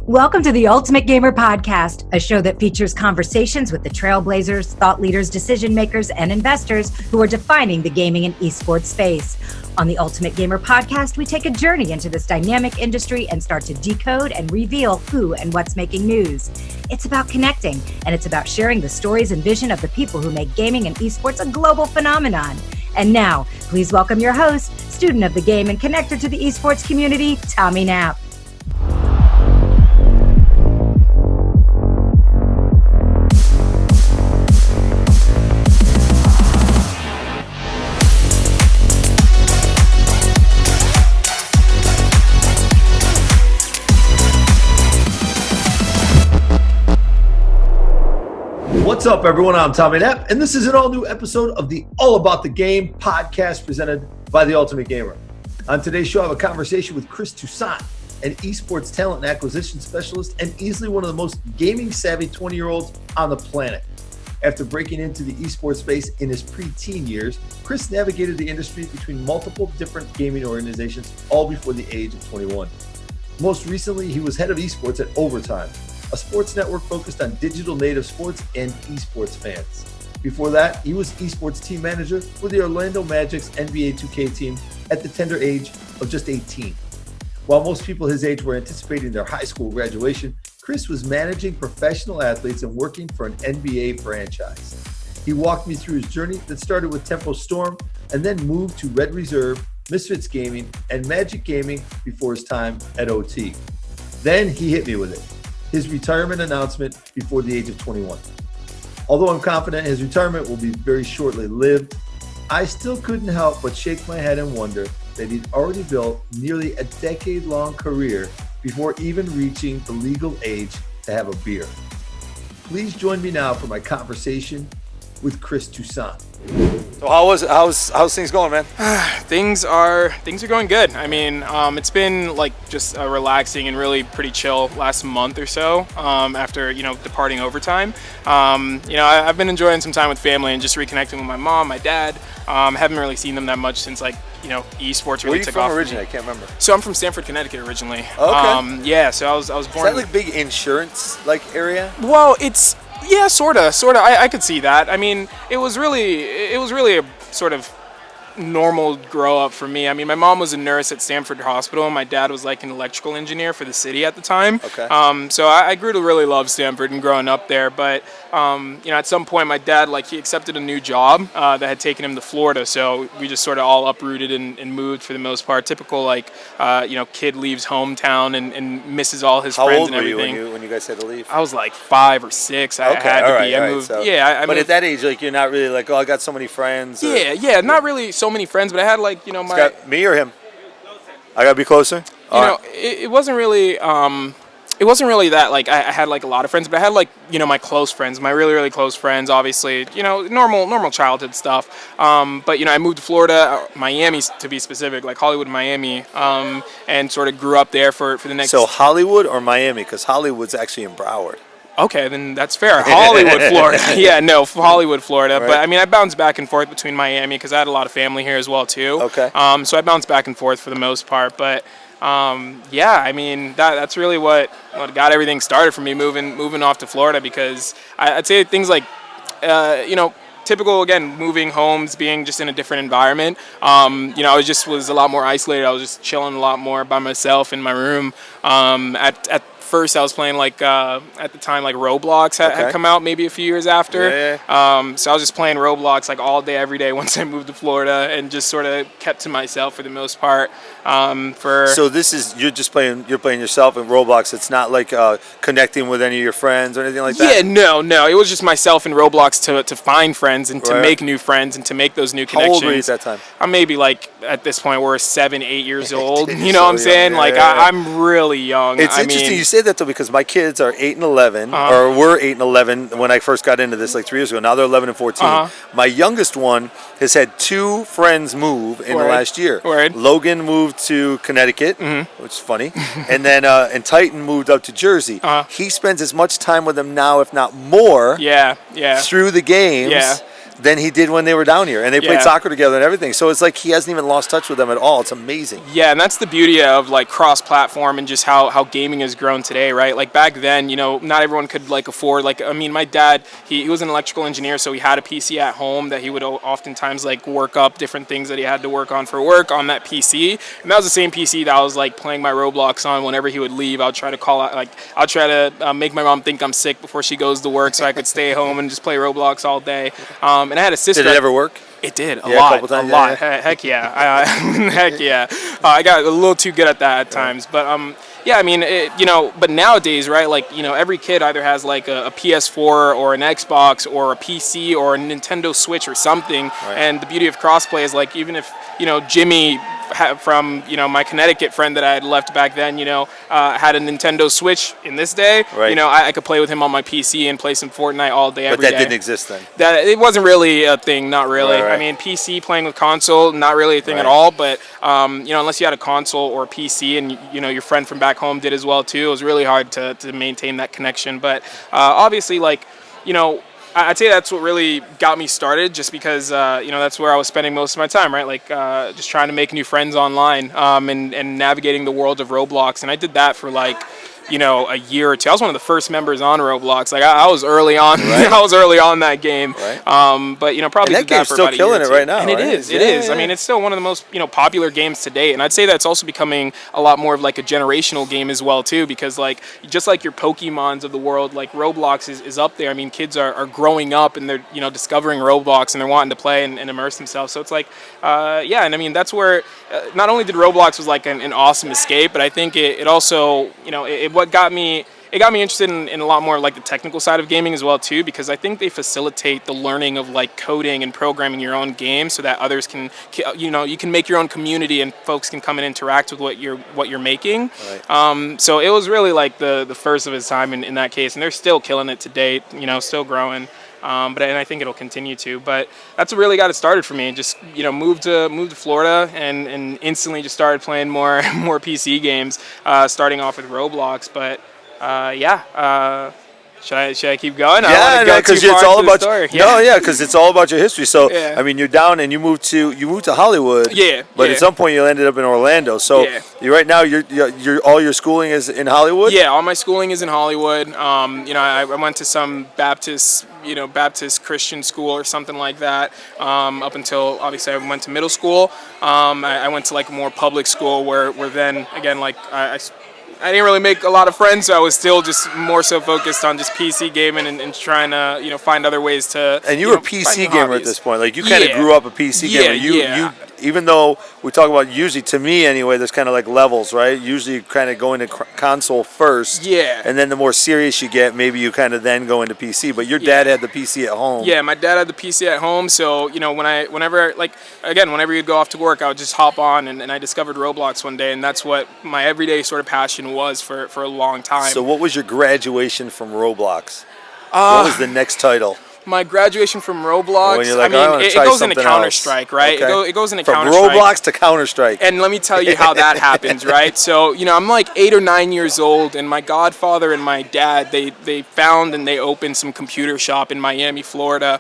Welcome to the Ultimate Gamer Podcast, a show that features conversations with the trailblazers, thought leaders, decision makers, and investors who are defining the gaming and esports space. On the Ultimate Gamer Podcast, we take a journey into this dynamic industry and start to decode and reveal who and what's making news. It's about connecting, and it's about sharing the stories and vision of the people who make gaming and esports a global phenomenon. And now, please welcome your host, student of the game and connected to the esports community, Tommy Knapp. What's up, everyone? I'm Tommy Knapp, and this is an all-new episode of the All About the Game podcast presented by The Ultimate Gamer. On today's show, I have a conversation with Chris Toussaint, an esports talent and acquisition specialist and easily one of the most gaming-savvy 20-year-olds on the planet. After breaking into the esports space in his pre-teen years, Chris navigated the industry between multiple different gaming organizations, all before the age of 21. Most recently, he was head of esports at Overtime, a sports network focused on digital native sports and esports fans. Before that, he was Esports Team Manager for the Orlando Magic's NBA 2K team at the tender age of just 18. While most people his age were anticipating their high school graduation, Chris was managing professional athletes and working for an NBA franchise. He walked me through his journey that started with Tempo Storm and then moved to Red Reserve, Misfits Gaming, and Magic Gaming before his time at OT. Then he hit me with it. His retirement announcement before the age of 21. Although I'm confident his retirement will be very shortly lived, I still couldn't help but shake my head and wonder that he'd already built nearly a decade-long career before even reaching the legal age to have a beer. Please join me now for my conversation with Chris Toussaint. So how's things going, man? Things are going good. I mean, it's been like just a relaxing and really pretty chill last month or so after departing Overtime. I've been enjoying some time with family and just reconnecting with my mom, my dad. Haven't really seen them that much since esports really took off. Where are you from originally? I can't remember. So I'm from Stamford, Connecticut originally. Okay. Yeah. So I was born. Is that like big insurance area? Well, it's. Yeah, sorta. I could see that. I mean, it was really a sort of normal grow up for me. I mean, my mom was a nurse at Stamford Hospital, and my dad was like an electrical engineer for the city at the time. Okay. So I grew to really love Stamford and growing up there. But at some point, my dad he accepted a new job that had taken him to Florida. So we just sort of all uprooted and moved for the most part. Typical kid leaves hometown and misses all his friends and everything. How old were you when you guys had to leave? I was like 5 or 6. I had to be. I moved. So, yeah, but at that age, you're not really like, I got so many friends. Yeah, not really so many friends, but I had my. Me or him? I gotta be closer. It wasn't really. It wasn't really that I had a lot of friends, but I had my close friends, my really really close friends. Obviously, normal childhood stuff. But I moved to Florida, Miami to be specific, like Hollywood, Miami, and sort of grew up there for the next. So Hollywood or Miami? Because Hollywood's actually in Broward. Okay, then that's fair. Hollywood, Florida. Yeah, no, Hollywood, Florida. Right. But I mean, I bounced back and forth between Miami because I had a lot of family here as well too. Okay. So I bounced back and forth for the most part. But yeah, I mean, that's really what got everything started for me moving off to Florida, because I'd say things like, typical, again, moving homes, being just in a different environment. I was a lot more isolated. I was just chilling a lot more by myself in my room. At first I was playing at the time Roblox had come out maybe a few years after. Yeah. So I was just playing Roblox all day every day once I moved to Florida, and just sort of kept to myself for the most part. So you're playing yourself in Roblox. It's not connecting with any of your friends or anything like that? Yeah, no. It was just myself in Roblox to find friends and to make new friends and to make those new connections. How old were you at that time? I'm maybe at this point we're 7, 8 years old. You know what I'm saying? Yeah. I'm really young. It's interesting you say that though, because my kids are 8 and 11, or were 8 and 11 when I first got into this 3 years ago. Now they're 11 and 14. My youngest one has had 2 friends move in the last year. Word. Logan moved to Connecticut, which is funny, and then and Titan moved up to Jersey. He spends as much time with them now, if not more, Yeah. through the games. Yeah. than he did when they were down here, and they played Yeah. soccer together and everything. So it's like he hasn't even lost touch with them at all. It's amazing. Yeah, and that's the beauty of like cross-platform and just how gaming has grown today, right? Like back then, not everyone could like afford. Like, I mean, my dad, he was an electrical engineer, so he had a PC at home that he would oftentimes like work up different things that he had to work on for work on that PC, and that was the same PC that I was like playing my Roblox on whenever he would leave. I would try to call out, like, I'll try to make my mom think I'm sick before she goes to work, so I could stay home and just play Roblox all day. And I had a sister. Did it ever work? It did a Yeah, a lot, couple times, a lot. yeah. Heck yeah, heck yeah. I got a little too good at that at times, but yeah, I mean, but nowadays, right? Like, every kid either has like a PS4 or an Xbox or a PC or a Nintendo Switch or something. Right. And the beauty of crossplay is like, even if Jimmy from my Connecticut friend that I had left back then, had a Nintendo Switch in this day, Right. I could play with him on my PC and play some Fortnite all day, every But day. that didn't exist then. That it wasn't really a thing, not really. Right. I mean, PC playing with console, not really a thing at Right. all. But unless you had a console or a PC, and your friend from back home did as well too, it was really hard to maintain that connection. But obviously, like, I'd say that's what really got me started, just because that's where I was spending most of my time, right? Like just trying to make new friends online and navigating the world of Roblox, and I did that for like a year or two. I was one of the first members on Roblox. Like I was early on. Right. I was early on that game. Right. But probably And that did game's for still about a year killing or it two. right now, And it right? is. Yeah, It is. yeah. I mean, it's still one of the most popular games to date. And I'd say that's also becoming a lot more of like a generational game as well too, because like just like your Pokemons of the world, like Roblox is up there. I mean, kids are growing up and they're discovering Roblox and they're wanting to play and immerse themselves. So it's like and I mean that's where not only did Roblox was like an awesome escape, but I think it also what got me. It got me interested in a lot more like the technical side of gaming as well too, because I think they facilitate the learning of like coding and programming your own game, so that others can, you can make your own community and folks can come and interact with what you're making. Right. So it was really like the first of its time in that case, and they're still killing it to date. Still growing. And I think it'll continue to. But that's what really got it started for me. Just moved to Florida and instantly just started playing more PC games, starting off with Roblox. But should I keep going? Yeah, because it's all about because it's all about your history. So Yeah. I mean, you're down and you moved to Hollywood. Yeah, But yeah. at some point you ended up in Orlando. So Yeah. right now you're all your schooling is in Hollywood. Yeah, all my schooling is in Hollywood. I went to some Baptist Christian school or something like that. Up until obviously I went to middle school. I went to like a more public school where then again like I didn't really make a lot of friends, so I was still just more so focused on just PC gaming and trying to find other ways to. And you were a find PC new gamer at hobbies. this point. Like you kind of Yeah. grew up a PC gamer. You even though we talk about usually to me anyway, there's kind of like levels, right? Usually you kind of go into console first. Yeah. And then the more serious you get, maybe you kind of then go into PC. But your dad had the PC at home. Yeah, my dad had the PC at home, so whenever you'd go off to work, I would just hop on, and I discovered Roblox one day, and that's what my everyday sort of passion was for a long time. So what was your graduation from Roblox? What was the next title? My graduation from Roblox, When you're like, I mean, wanna it try goes into something Counter-Strike, right? Okay. It goes into From Counter-Strike. Roblox to Counter-Strike. And let me tell you how that happens, right? So, I'm like 8 or 9 years old, and my godfather and my dad, they found and they opened some computer shop in Miami, Florida,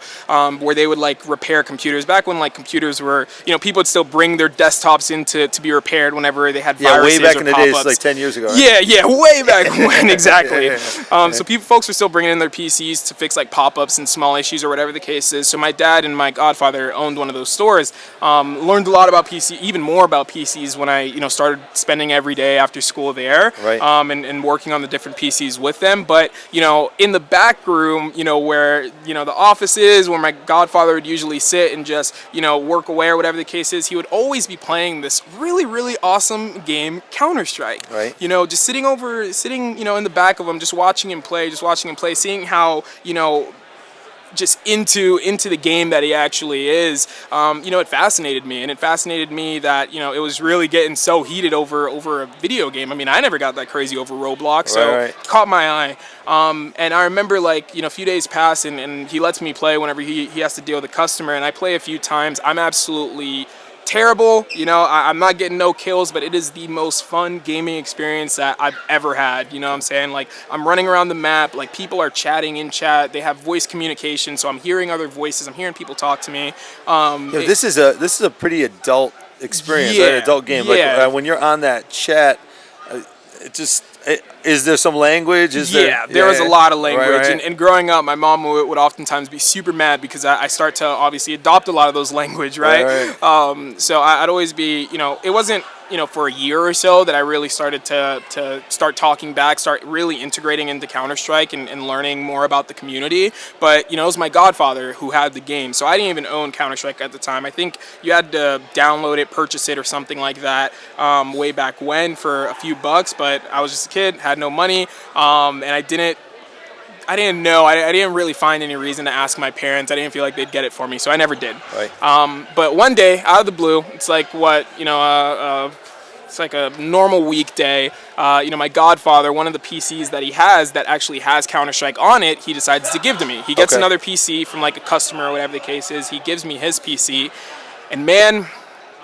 where they would like repair computers. Back when like computers were, people would still bring their desktops in to be repaired whenever they had viruses way back or in the days, pop-ups. like 10 years ago. Right? Yeah, way back when, exactly. So folks were still bringing in their PCs to fix like pop-ups and small issues or whatever the case is. So my dad and my godfather owned one of those stores. Learned a lot about PC, even more about PCs when I started spending every day after school there, Right. and working on the different PCs with them. But in the back room, where the office is, where my godfather would usually sit and just work away or whatever the case is, he would always be playing this really, really awesome game, Counter-Strike. Right. Just sitting in the back of him, just watching him play, seeing how just into the game that he actually is. It fascinated me, and it fascinated me that it was really getting so heated over a video game. I mean, I never got that crazy over Roblox, so Right. it caught my eye. And I remember like a few days pass, and he lets me play whenever he has to deal with a customer, and I play a few times. I'm absolutely terrible, I'm not getting no kills, but it is the most fun gaming experience that I've ever had. You know what I'm saying? Like, I'm running around the map, like, people are chatting in chat, they have voice communication, so I'm hearing other voices, I'm hearing people talk to me. This is a pretty adult experience, right? Adult game. Yeah. Like when you're on that chat, is there some language? There was a lot of language. Right. And growing up, my mom would oftentimes be super mad because I start to obviously adopt a lot of those language, right? So I'd always be, it wasn't, for a year or so that I really started to start talking back, start really integrating into Counter-Strike and learning more about the community. But, it was my godfather who had the game. So I didn't even own Counter-Strike at the time. I think you had to download it, purchase it or something like that way back when for a few bucks. But I was just a kid, had no money, and I didn't know. I didn't really find any reason to ask my parents. I didn't feel like they'd get it for me, so I never did. Right. But one day, out of the blue, it's like it's like a normal weekday. My godfather, one of the PCs that he has that actually has Counter-Strike on it, he decides to give to me. He gets another PC from like a customer or whatever the case is. He gives me his PC, and man,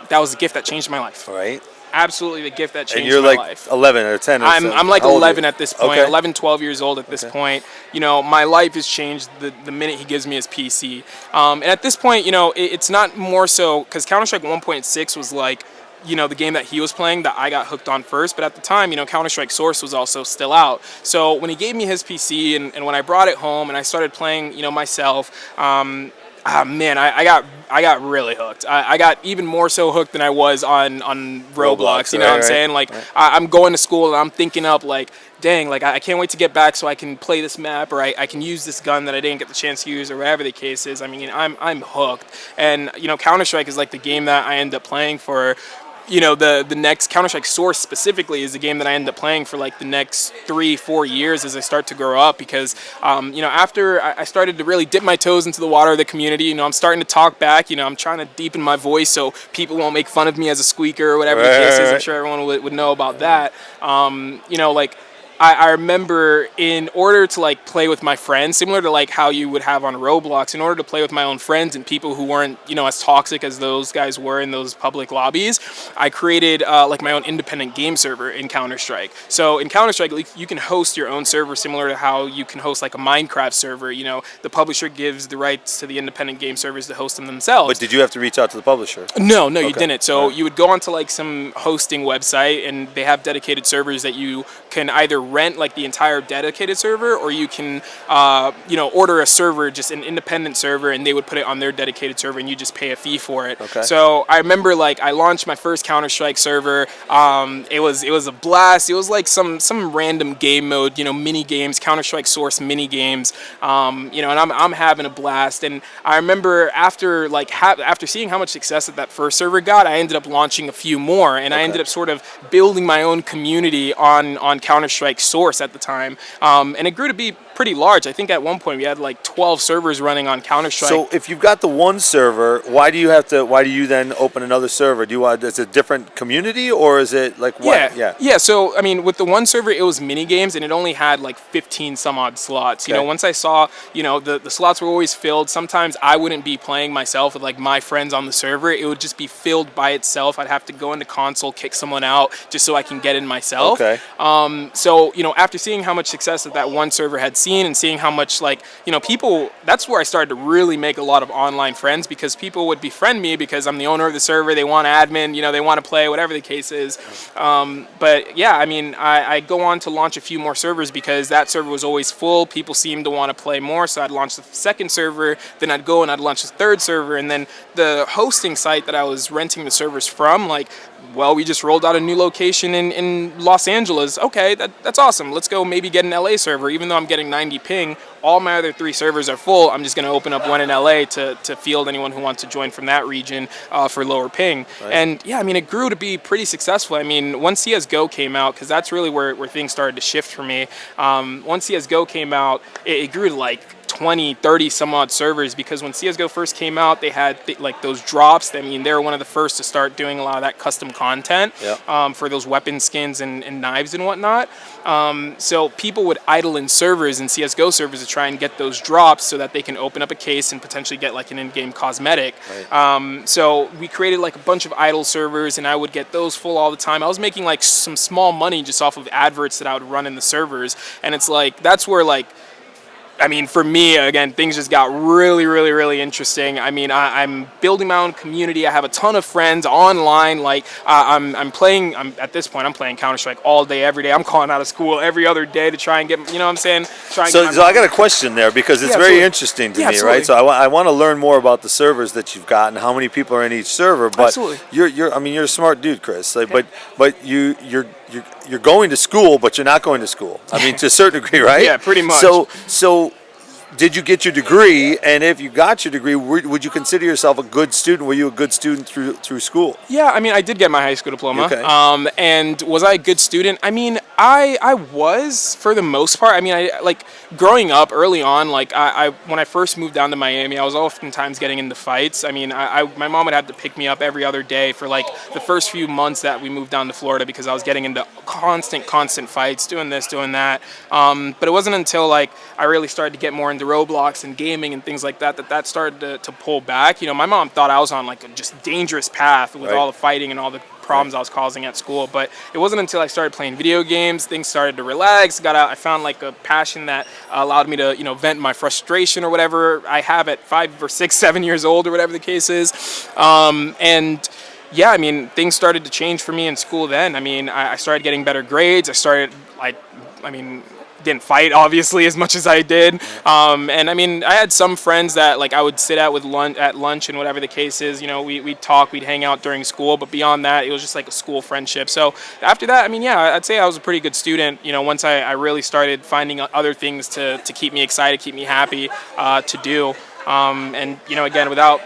that was the gift that changed my life. Right. Absolutely the gift that changed and you're my like life. 11 or 10 or I'm like 11 at this point, Okay. 11, 12 years old at this point. My life has changed the minute he gives me his PC. And at this point, it's not more so, because Counter-Strike 1.6 was like, the game that he was playing that I got hooked on first. But at the time, Counter-Strike Source was also still out. So when he gave me his PC and when I brought it home and I started playing, myself, man, I got really hooked. I got even more so hooked than I was on Roblox. You know what I'm saying? Like, I'm going to school and I'm thinking up like, dang, like I can't wait to get back so I can play this map, or I can use this gun that I didn't get the chance to use, or whatever the case is. I mean, I'm hooked. And Counter-Strike is like the game that I end up playing for. The next Counter-Strike Source specifically is the game that I end up playing for like the next 3-4 years as I start to grow up, because after I started to really dip my toes into the water of the community, I'm starting to talk back, I'm trying to deepen my voice so people won't make fun of me as a squeaker or whatever the case is. I'm sure everyone would know about that. I remember in order to like play with my friends, similar to like how you would have on Roblox, in order to play with my own friends and people who weren't, as toxic as those guys were in those public lobbies, I created like my own independent game server in Counter-Strike. So in Counter-Strike, like, you can host your own server similar to how you can host like a Minecraft server. The publisher gives the rights to the independent game servers to host them themselves. But did you have to reach out to the publisher? No, you didn't. So you would go onto like some hosting website and they have dedicated servers that you can either rent like the entire dedicated server, or you can order a server, just an independent server, and they would put it on their dedicated server and you just pay a fee for it. So I remember like I launched my first Counter-Strike server. It was a blast. It was like some random game mode, mini games, Counter-Strike Source mini games, and I'm having a blast. And I remember after seeing how much success that first server got, I ended up launching a few more, and I ended up sort of building my own community on Counter-Strike Source at the time, and it grew to be pretty large. I think at one point we had like 12 servers running on Counter-Strike. So if you've got the one server, why do you then open another server? Is it a different community, or is it like what? Yeah. So I mean, with the one server, it was mini games, and it only had like 15 some odd slots. Once I saw, the slots were always filled. Sometimes I wouldn't be playing myself with like my friends on the server. It would just be filled by itself. I'd have to go into console, kick someone out just so I can get in myself. So after seeing how much success that one server had seen, and seeing how much people, that's where I started to really make a lot of online friends, because people would befriend me because I'm the owner of the server. They want admin, they want to play, whatever the case is. But yeah, I mean, I go on to launch a few more servers because that server was always full. People seemed to want to play more, so I'd launch the second server, then I'd go and I'd launch the third server, and then the hosting site that I was renting the servers from, we just rolled out a new location in Los Angeles. Okay, that's awesome. Let's go maybe get an LA server. Even though I'm getting 90 ping, all my other 3 servers are full. I'm just going to open up one in LA to field anyone who wants to join from that region for lower ping. And yeah, I mean, it grew to be pretty successful. I mean, once CSGO came out, because that's really where things started to shift for me. Once CSGO came out, it grew to like 20, 30 some odd servers, because when CSGO first came out, they had like those drops. I mean, they were one of the first to start doing a lot of that custom content for those weapon skins and knives and whatnot. So people would idle in servers and CSGO servers to try and get those drops so that they can open up a case and potentially get like an in-game cosmetic. Right. So we created like a bunch of idle servers, and I would get those full all the time. I was making like some small money just off of adverts that I would run in the servers, and it's like that's where like, I mean, for me, again, things just got really, really, really interesting. I mean, I'm building my own community. I have a ton of friends online. Like, at this point, I'm playing Counter-Strike all day, every day. I'm calling out of school every other day to try and get, you know what I'm saying? So I got a question there, because it's very interesting to me, right? So I want to learn more about the servers that you've got and how many people are in each server. But you're a smart dude, Chris. Like, but you're going to school, but you're not going to school. I mean, to a certain degree, right? Yeah, pretty much. So did you get your degree? And if you got your degree, would you consider yourself a good student? Were you a good student through school? Yeah, I mean, I did get my high school diploma. Okay. And was I a good student? I mean, I was, for the most part. I mean, I like growing up early on, like when I first moved down to Miami, I was oftentimes getting into fights. I mean, my mom would have to pick me up every other day for like the first few months that we moved down to Florida, because I was getting into constant fights, doing this, doing that. But it wasn't until like I really started to get more into Roblox and gaming and things like that started to pull back. You know, my mom thought I was on like a just dangerous path with all the fighting and all the problems I was causing at school. But it wasn't until I started playing video games, things started to relax, got out. I found like a passion that allowed me to, you know, vent my frustration or whatever I have at 5 or 6, 7 years old or whatever the case is. And yeah, I mean, things started to change for me in school then. I mean, I started getting better grades. Didn't fight obviously as much as I did, and I mean, I had some friends that like I would sit at lunch and whatever the case is. You know, we'd talk, we'd hang out during school, but beyond that, it was just like a school friendship. So after that, I mean, yeah, I'd say I was a pretty good student. You know, once I really started finding other things to keep me excited, keep me happy to do, and you know, again, without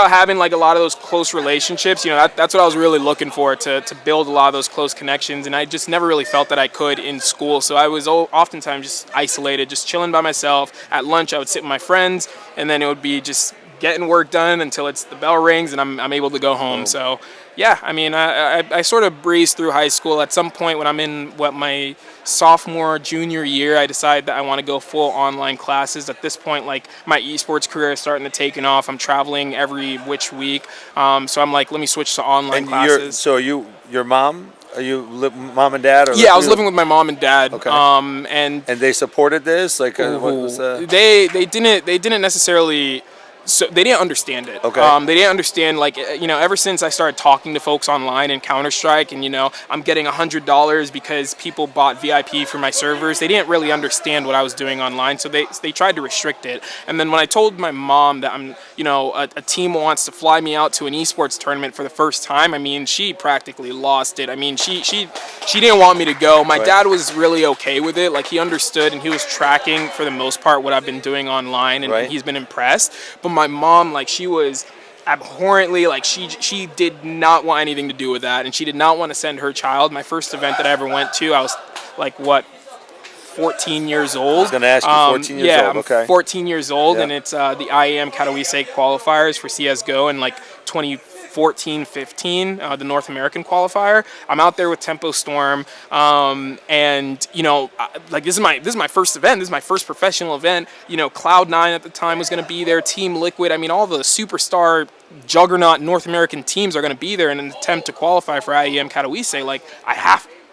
having like a lot of those close relationships, you know, that's what I was really looking for, to build a lot of those close connections. And I just never really felt that I could in school. So I was oftentimes just isolated, just chilling by myself. At lunch, I would sit with my friends, and then it would be just getting work done until the bell rings and I'm able to go home. So yeah, I mean, I sort of breezed through high school. At some point when I'm in my sophomore, junior year, I decided that I want to go full online classes. At this point, like my esports career is starting to take off. I'm traveling every which week. So I'm like, let me switch to online classes. Your mom? Are you mom and dad? Or yeah, I was living with my mom and dad. Okay. And they supported this? Like, what was that? They didn't necessarily. So they didn't understand it. Okay. They didn't understand, like, you know, ever since I started talking to folks online in Counter-Strike, and, you know, I'm getting $100 because people bought VIP for my servers, they didn't really understand what I was doing online, so they tried to restrict it. And then when I told my mom that I'm, you know, a team wants to fly me out to an esports tournament for the first time, I mean, she practically lost it. I mean, she didn't want me to go. My dad was really okay with it. Like, he understood, and he was tracking, for the most part, what I've been doing online, and he's been impressed. But my mom, like, she was abhorrently, like, she did not want anything to do with that, and she did not want to send her child. My first event that I ever went to, I was like, 14 years old. I was going to ask you, 14 years old. Okay. I'm 14 years old, and it's the IEM Katowice qualifiers for CSGO in like 2014-15, the North American qualifier. I'm out there with Tempo Storm, and you know, like this is my first event. This is my first professional event. You know, Cloud9 at the time was going to be there. Team Liquid. I mean, all the superstar juggernaut North American teams are going to be there in an attempt to qualify for IEM Katowice. Like,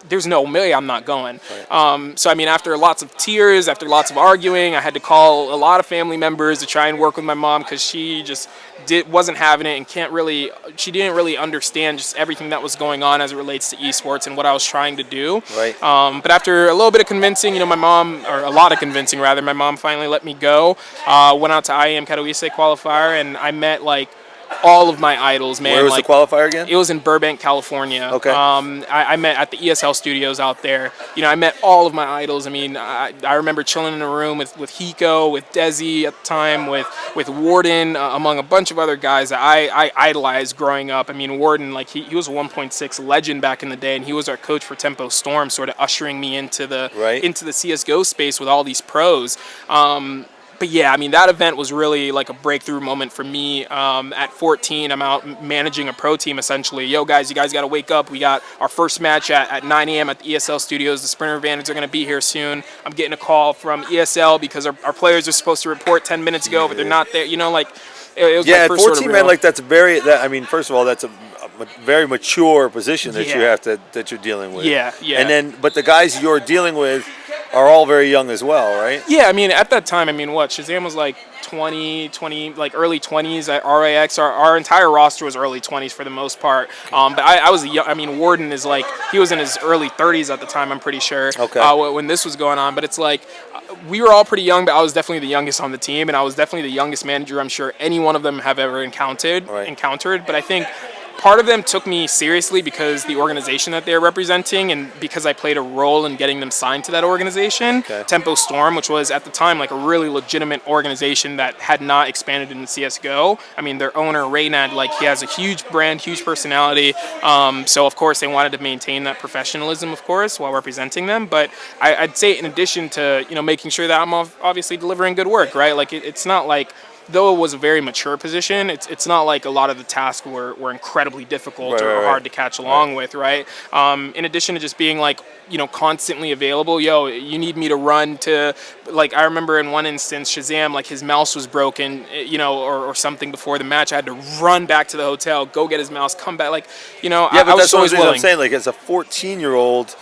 there's no way I'm not going. So I mean, after lots of tears, after lots of arguing, I had to call a lot of family members to try and work with my mom, because she just wasn't having it, and she didn't really understand just everything that was going on as it relates to esports and what I was trying to do. But after a little bit of convincing, you know, a lot of convincing rather, my mom finally let me go. Went out to IEM Katowice qualifier, and I met like all of my idols, man. Where was the qualifier again? It was in Burbank, California. Okay. I met at the ESL studios out there. You know, I met all of my idols. I mean, I remember chilling in a room with Hiko, with Desi at the time, with Warden, among a bunch of other guys that I idolized growing up. I mean, Warden, like, he was a 1.6 legend back in the day, and he was our coach for Tempo Storm, sort of ushering me into the CSGO space with all these pros. yeah, I mean, that event was really like a breakthrough moment for me. At 14, I'm out managing a pro team essentially. Yo, guys, you guys got to wake up. We got our first match at 9 a.m. at the ESL studios. The Sprinter Advantage are going to be here soon. I'm getting a call from ESL because our players are supposed to report 10 minutes ago, but they're not there. You know, like, it was my first 14 sort of man, like that's I mean, first of all, that's a very mature position that you have that you're dealing with. Yeah. And then, but the guys you're dealing with are all very young as well, right? Yeah, I mean, at that time, Shazam was like 20, like early 20s at RAX. Our entire roster was early 20s for the most part. But I was Warden is like, he was in his early 30s at the time, I'm pretty sure, when this was going on. But it's like, we were all pretty young, but I was definitely the youngest on the team, and I was definitely the youngest manager I'm sure any one of them have ever encountered. But I think part of them took me seriously because the organization that they're representing and because I played a role in getting them signed to that organization. Tempo Storm, which was at the time like a really legitimate organization that had not expanded into CSGO. I mean, their owner, Reynad, like he has a huge brand, huge personality. So of course they wanted to maintain that professionalism, of course, while representing them. But I'd say in addition to, making sure that I'm obviously delivering good work, right? Like it's not like, though it was a very mature position, it's not like a lot of the tasks were incredibly difficult or hard to catch along with, right? In addition to just being like, constantly available, you need me to run to, like, I remember in one instance, Shazam, like his mouse was broken, or something before the match. I had to run back to the hotel, go get his mouse, come back, like, I was always willing. I'm saying, like, as a 14-year-old,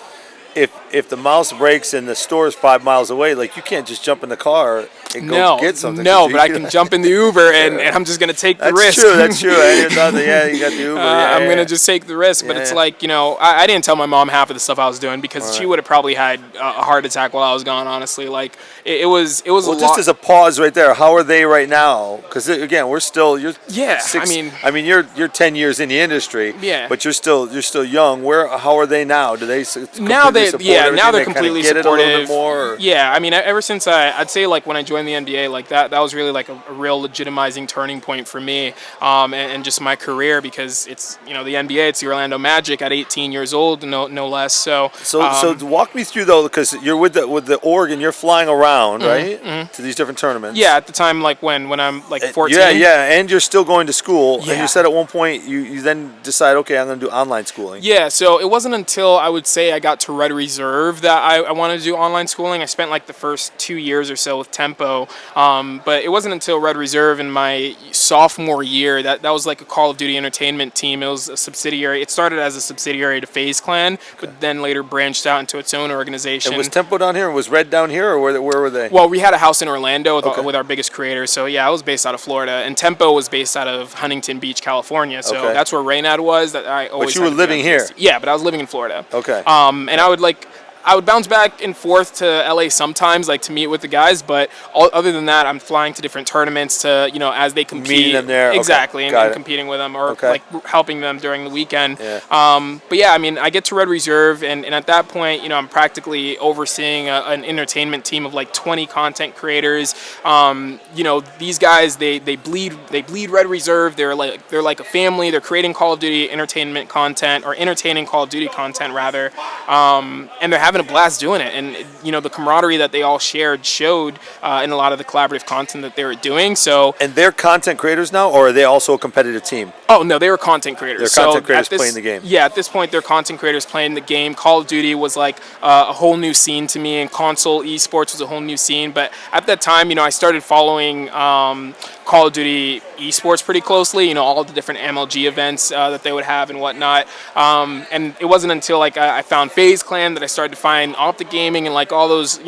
if the mouse breaks and the store is 5 miles away, like you can't just jump in the car and go get something. No, but I can jump in the Uber and I'm just gonna take the risk. That's true. You got the Uber. I'm gonna just take the risk. But it's like, I didn't tell my mom half of the stuff I was doing because she would have probably had a heart attack while I was gone. Honestly, like it was. Well, a lot. Just as a pause right there, how are they right now? Because again, we're still you're 10 years in the industry. Yeah. But you're still young. How are they now? Do they now they're completely supportive. More, yeah, I mean, ever since I'd say like when I joined the NBA, like that was really like a real legitimizing turning point for me, and just my career because it's the NBA, it's the Orlando Magic at 18 years old, no less. So walk me through though, because you're with the org and you're flying around, right, to these different tournaments. Yeah, at the time, like when I'm like 14. Yeah, and you're still going to school. Yeah. And you said at one point you then decide, okay, I'm going to do online schooling. Yeah, so it wasn't until I would say I got to Red Reserve that I wanted to do online schooling. I spent like the first 2 years or so with Tempo, but it wasn't until Red Reserve in my sophomore year that was like a Call of Duty entertainment team. It was a subsidiary. It started as a subsidiary to FaZe Clan, but then later branched out into its own organization. And was Tempo down here? Was Red down here, or where were they? Well, we had a house in Orlando with our biggest creators. So yeah, I was based out of Florida, and Tempo was based out of Huntington Beach, California. So that's where Reynad was. That I always. But you were living here. Yeah, but I was living in Florida. Okay. And I would bounce back and forth to LA sometimes, like to meet with the guys. But other than that, I'm flying to different tournaments to, as they compete. Meeting them there. Exactly, okay. and competing with them or like helping them during the weekend. Yeah. But yeah, I mean, I get to Red Reserve, and at that point, I'm practically overseeing an entertainment team of like 20 content creators. These guys, they bleed Red Reserve. They're like a family. They're creating Call of Duty entertainment content, or entertaining Call of Duty content rather, and they're having a blast doing it. And the camaraderie that they all showed in a lot of the collaborative content that they were doing. So, and they're content creators now, or are they also a competitive team? Oh no, they were content creators. They're content creators playing the game. Yeah, at this point they're content creators playing the game. Call of Duty was like a whole new scene to me, and console esports was a whole new scene. But at that time, I started following Call of Duty esports pretty closely, all the different MLG events that they would have and whatnot. And it wasn't until like I found FaZe Clan that I started to find Optic Gaming and like all those,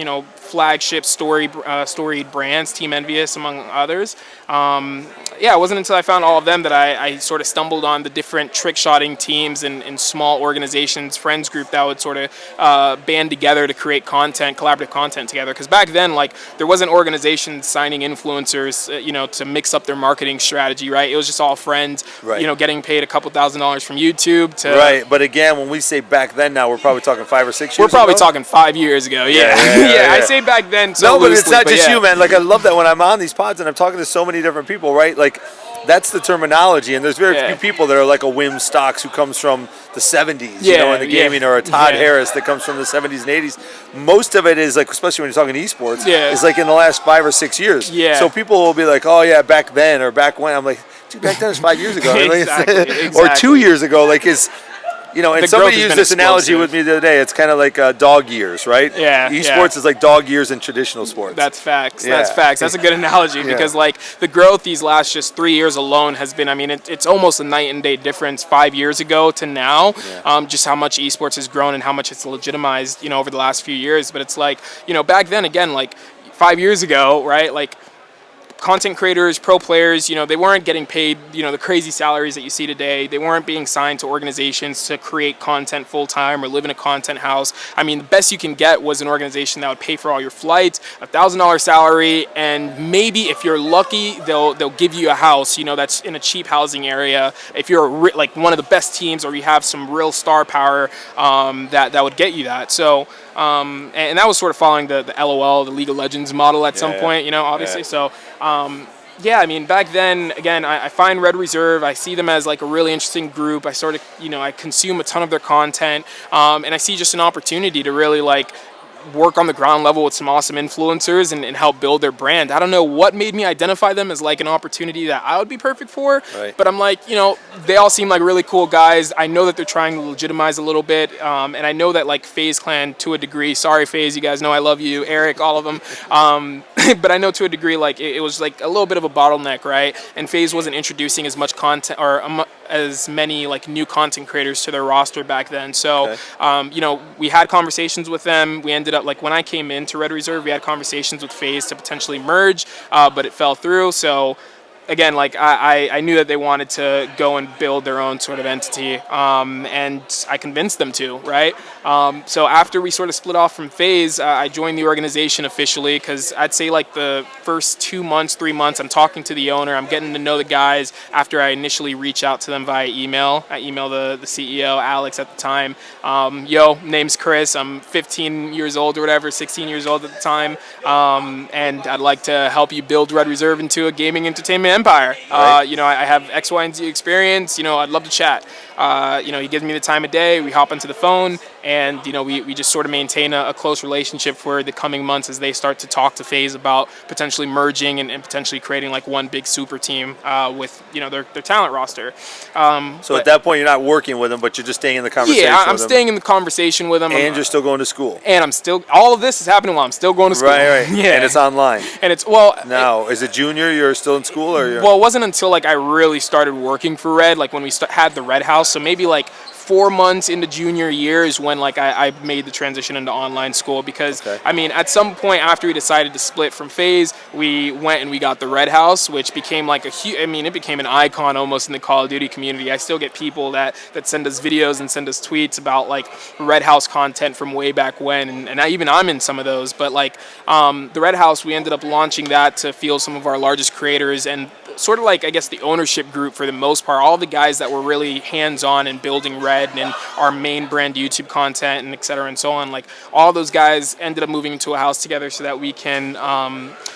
flagship storied brands, Team Envious among others. It wasn't until I found all of them that I sort of stumbled on the different trick-shotting teams and small organizations, friends group that would sort of band together to create content, collaborative content together. Because back then, like, there wasn't organizations signing influencers, to mix up their marketing strategy, right? It was just all friends, right. Getting paid a couple $1,000s from YouTube to... Right, but again, when we say back then now, we're probably talking 5 or 6 years ago? We're probably ago? Talking 5 years ago, yeah. I say back then so no, but loosely, it's not just you, man. Like, I love that when I'm on these pods and I'm talking to so many different people, right? Like, that's the terminology, and there's very few people that are like a Wim Stocks who comes from the 70s, you know, in the gaming, or a Todd Harris that comes from the 70s and 80s. Most of it is like, especially when you're talking esports, is like in the last 5 or 6 years. Yeah. So people will be like, oh yeah, back then or back when. I'm like, dude, back then was 5 years ago. Exactly. Or 2 years ago. Like, you know, and somebody used this analogy with me the other day. It's kind of like dog years, right? Yeah. Esports is like dog years in traditional sports. That's facts. Yeah. That's facts. That's a good analogy because, like, the growth these last just 3 years alone has been, I mean, it's almost a night and day difference 5 years ago to now, just how much esports has grown and how much it's legitimized, you know, over the last few years. But it's like, you know, back then, again, like 5 years ago, right, like, content creators, pro players, you know, they weren't getting paid, you know, the crazy salaries that you see today. They weren't being signed to organizations to create content full time or live in a content house. I mean, the best you can get was an organization that would pay for all your flights, $1,000 salary, and maybe if you're lucky, they'll give you a house, you know, that's in a cheap housing area. If you're like one of the best teams or you have some real star power, that would get you that. So. And that was sort of following the LOL, the League of Legends model at some point, you know, obviously. So, I mean, back then, again, I find Red Reserve, I see them as like a really interesting group. I sort of, you know, I consume a ton of their content, and I see just an opportunity to really like work on the ground level with some awesome influencers and help build their brand. I don't know what made me identify them as like an opportunity that I would be perfect for, but I'm like, you know, they all seem like really cool guys. I know that they're trying to legitimize a little bit, and I know that like FaZe Clan to a degree, sorry FaZe, you guys know I love you, Eric, all of them, but I know to a degree like it was like a little bit of a bottleneck, right? And FaZe wasn't introducing as much content or as many like new content creators to their roster back then. So, you know, we had conversations with them. We ended up, like when I came into Red Reserve, we had conversations with FaZe to potentially merge, but it fell through. So again, like I knew that they wanted to go and build their own sort of entity, and I convinced them to, right? So after we sort of split off from FaZe, I joined the organization officially because I'd say like the first 2 months, 3 months, I'm talking to the owner, I'm getting to know the guys after I initially reach out to them via email. I email the CEO, Alex at the time. Yo, name's Chris, I'm 15 years old or whatever, 16 years old at the time, and I'd like to help you build Red Reserve into a gaming entertainment empire. You know, I have X, Y, and Z experience. You know, I'd love to chat. You know, he gives me the time of day. We hop onto the phone, and you know, we just sort of maintain a close relationship for the coming months as they start to talk to FaZe about potentially merging and potentially creating like one big super team with, you know, their talent roster. So at that point, you're not working with them, but you're just staying in the conversation. Yeah, I'm staying in the conversation with them. And you're still going to school. And I'm still. All of this is happening while I'm still going to school. Right. Yeah. And it's online. And it's Now, is it junior? You're still in school, or well, it wasn't until like I really started working for Red, like when we had the Red House. So maybe like 4 months into junior year is when like I made the transition into online school because I mean at some point after we decided to split from FaZe, we went and we got the Red House, which became like it became an icon almost in the Call of Duty community. I still get people that send us videos and send us tweets about like Red House content from way back when, and I'm in some of those. But like the Red House, we ended up launching that to field some of our largest creators and sort of like, I guess, the ownership group for the most part, all the guys that were really hands-on in building Red and our main brand YouTube content and et cetera and so on. Like all those guys ended up moving into a house together so that we can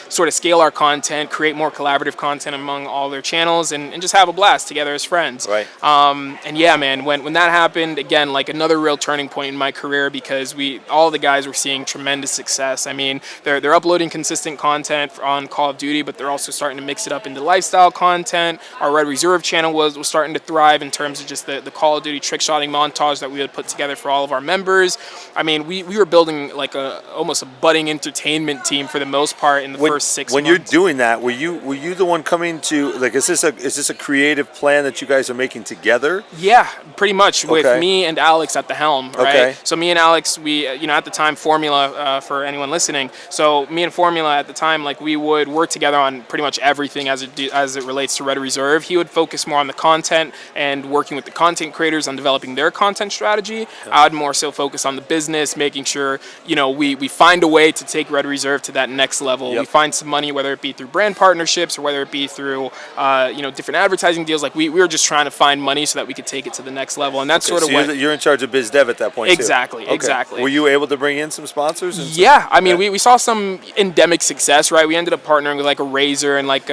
sort of scale our content, create more collaborative content among all their channels and just have a blast together as friends. Right. And yeah, man, when that happened, again, like another real turning point in my career because all the guys were seeing tremendous success. I mean, they're uploading consistent content on Call of Duty, but they're also starting to mix it up into lifestyle content. Our Red Reserve channel was starting to thrive in terms of just the Call of Duty trick shotting montage that we would put together for all of our members. I mean, we were building like almost a budding entertainment team for the most part in the first 6 months. When you're doing that, were you the one coming to like is this a creative plan that you guys are making together? Yeah, pretty much with me and Alex at the helm, right? So me and Alex, we at the time Formula for anyone listening. So me and Formula at the time, like we would work together on pretty much everything as it relates to Red Reserve. He would focus more on the content and working with the content creators on developing their content strategy. I'd more so focus on the business, making sure we find a way to take Red Reserve to that next level. We find some money, whether it be through brand partnerships or whether it be through different advertising deals. Like we were just trying to find money so that we could take it to the next level, and that's sort of what you're in charge of biz dev at that point. Exactly. Were you able to bring in some sponsors? I mean, we saw some endemic success, right? We ended up partnering with like a Razer and like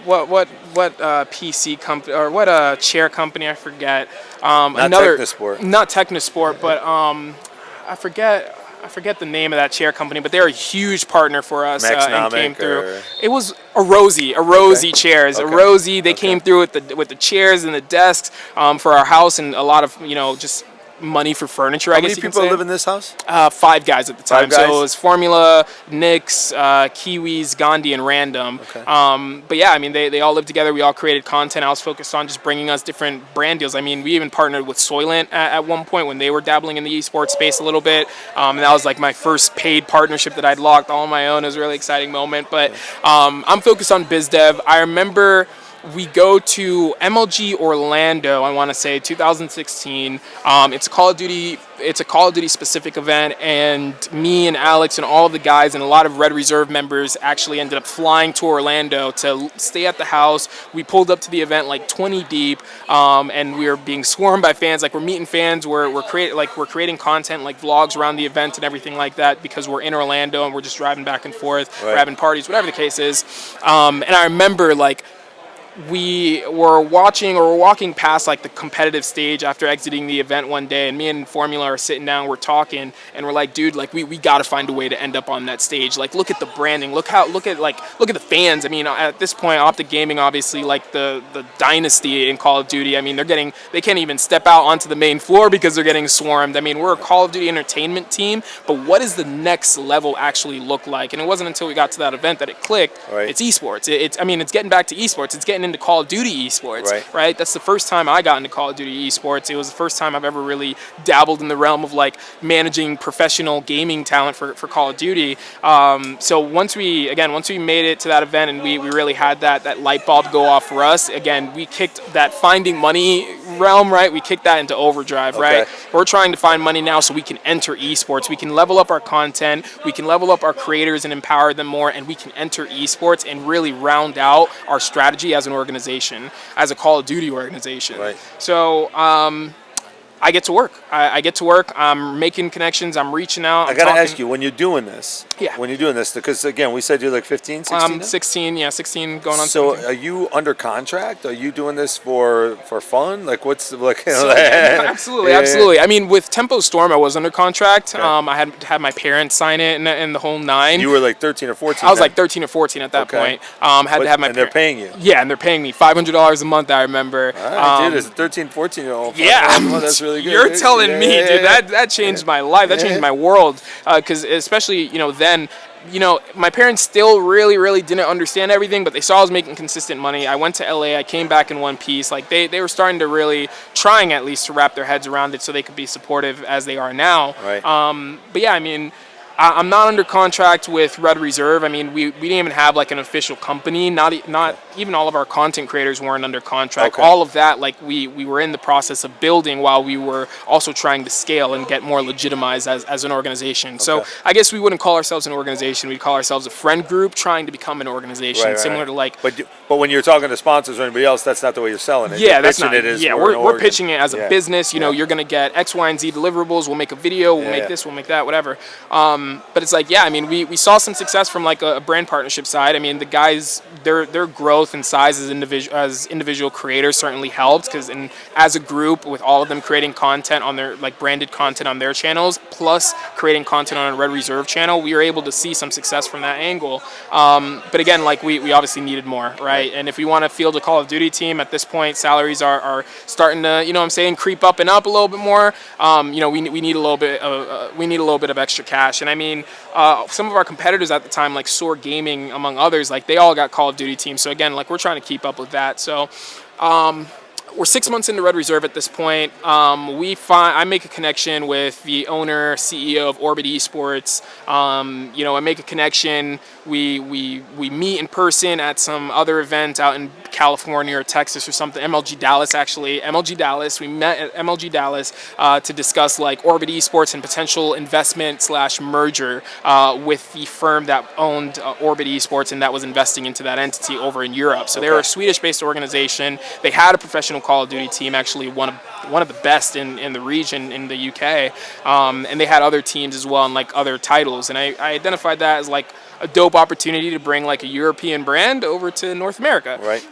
what PC company or what chair company, I forget. Not Technosport. Not Technosport, but I forget the name of that chair company, but they're a huge partner for us and came through. It was a Rosie chairs. Okay. A Rosie, they came through with the chairs and the desks for our house and a lot of, just money for furniture, I guess you can say. How many people live in this house? 5 guys at the time. So it was Formula, Nix, Kiwis, Gandhi, and Random. Okay. But yeah, I mean, they all lived together. We all created content. I was focused on just bringing us different brand deals. I mean, we even partnered with Soylent at one point when they were dabbling in the esports space a little bit. And that was like my first paid partnership that I'd locked all on my own. It was a really exciting moment. But I'm focused on biz dev. I remember we go to MLG Orlando, I want to say 2016. It's a Call of Duty specific event, and me and Alex and all the guys and a lot of Red Reserve members actually ended up flying to Orlando to stay at the house. We pulled up to the event like 20 deep, and we were being swarmed by fans. Like, we're meeting fans, we're creating content like vlogs around the event and everything like that because we're in Orlando and we're just driving back and forth, we're having parties, whatever the case is. And I remember like we were walking past like the competitive stage after exiting the event one day, and me and Formula are sitting down, we're talking, and we're like, dude, like we got to find a way to end up on that stage. Like, look at the branding, look at the fans. I mean, at this point, Optic Gaming, obviously like the dynasty in Call of Duty. I mean, they can't even step out onto the main floor because they're getting swarmed. I mean, we're a Call of Duty entertainment team, but what does the next level actually look like? And it wasn't until we got to that event that it clicked. Right. It's esports. It's getting back to esports. It's getting into Call of Duty esports, right? That's the first time I got into Call of Duty esports. It was the first time I've ever really dabbled in the realm of like managing professional gaming talent for Call of Duty. So once we made it to that event and we really had that light bulb go off for us, again, we kicked that finding money realm, right? We kicked that into overdrive, right? We're trying to find money now so we can enter esports. We can level up our content, we can level up our creators and empower them more, and we can enter esports and really round out our strategy as an organization, as a Call of Duty organization. Right. So I get to work. I get to work. I'm making connections. I'm reaching out. I got to ask you, when you're doing this, because again, we said you're like 15, 16? 16 going on. So 17. Are you under contract? Are you doing this for fun? Like, what's like? Absolutely. I mean, with Tempo Storm, I was under contract. Okay. I had my parents sign it and the whole 9. You were like 13 or 14. I was like 13 or 14 at that point. Had to have my. And they're paying you. Yeah, and they're paying me $500 a month. I remember. All right, dude, as a 13, 14-year-old. Yeah, that's really good. You're telling me, dude. That changed my life. That changed my world. Because especially, then, my parents still really didn't understand everything, but they saw I was making consistent money. I went to LA. I came back in one piece. Like, they were starting to really trying at least to wrap their heads around it so they could be supportive as they are now. Right. But yeah, I mean, I'm not under contract with Red Reserve. I mean, we didn't even have like an official company. Not even all of our content creators weren't under contract. Okay. All of that, like we were in the process of building while we were also trying to scale and get more legitimized as an organization. Okay. So I guess we wouldn't call ourselves an organization. We'd call ourselves a friend group trying to become an organization, similar to like. But when you're talking to sponsors or anybody else, that's not the way you're selling it. Yeah, that's not. We're pitching it as a business. You're going to get X, Y, and Z deliverables. We'll make a video. We'll make this. We'll make that. Whatever. But it's like, I mean, we saw some success from like a brand partnership side. I mean, the guys, their growth and size as individual creators certainly helped, because as a group, with all of them creating content on their like branded content on their channels, plus creating content on a Red Reserve channel, we were able to see some success from that angle. But again, like we obviously needed more, right? And if we want to field a Call of Duty team at this point, salaries are starting to, creep up and up a little bit more. We need a little bit of extra cash. And I mean, some of our competitors at the time, like Soar Gaming, among others, like they all got Call of Duty teams. So again, like we're trying to keep up with that. So we're 6 months into Red Reserve at this point. I make a connection with the owner, CEO of Orbit Esports. I make a connection. We meet in person at some other event out in California or Texas or something. MLG Dallas, actually. MLG Dallas. We met at MLG Dallas to discuss like Orbit Esports and potential investment / merger with the firm that owned Orbit Esports and that was investing into that entity over in Europe. So they were a Swedish-based organization. They had a professional professional Call of Duty team, actually one of the best in the region in the UK, and they had other teams as well and like other titles, and I identified that as like a dope opportunity to bring like a European brand over to North America. Right.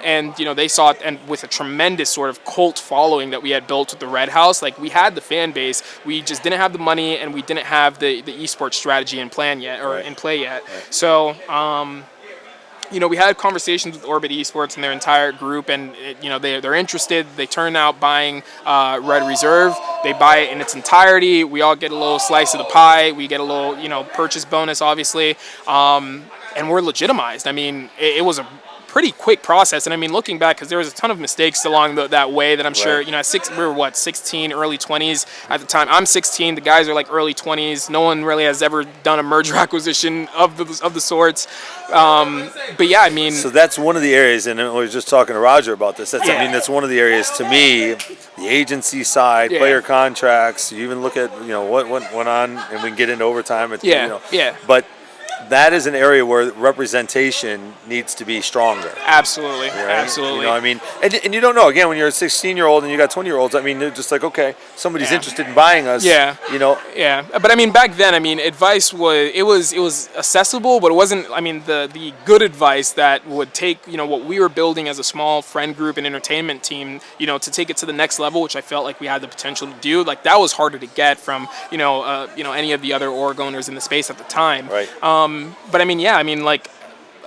And they saw it, and with a tremendous sort of cult following that we had built with the Red House, like we had the fan base, we just didn't have the money, and we didn't have the esports strategy in plan yet, or in play yet. Right. So we had conversations with Orbit Esports and their entire group, and they're interested. They turn out buying Red Reserve. They buy it in its entirety. We all get a little slice of the pie. We get a little purchase bonus, obviously, and we're legitimized. I mean, it was a pretty quick process, and I mean, looking back, because there was a ton of mistakes along that way that I'm sure, we were 16, early 20s at the time. I'm 16, the guys are like early 20s. No one really has ever done a merger acquisition of the sorts. But yeah, I mean, so that's one of the areas, and I was just talking to Roger about this. I mean, that's one of the areas to me, the agency side, player contracts. You even look at what went on, and we can get into overtime. But that is an area where representation needs to be stronger. Absolutely, right? Absolutely. I mean, and you don't know. Again, when you're a 16-year-old and you got 20-year-olds, I mean, they're just like, okay, somebody's interested in buying us. Yeah. But I mean, back then, I mean, advice was accessible, but it wasn't. I mean, the good advice that would take what we were building as a small friend group and entertainment team, to take it to the next level, which I felt like we had the potential to do. Like that was harder to get from any of the other org owners in the space at the time. Right. But I mean, like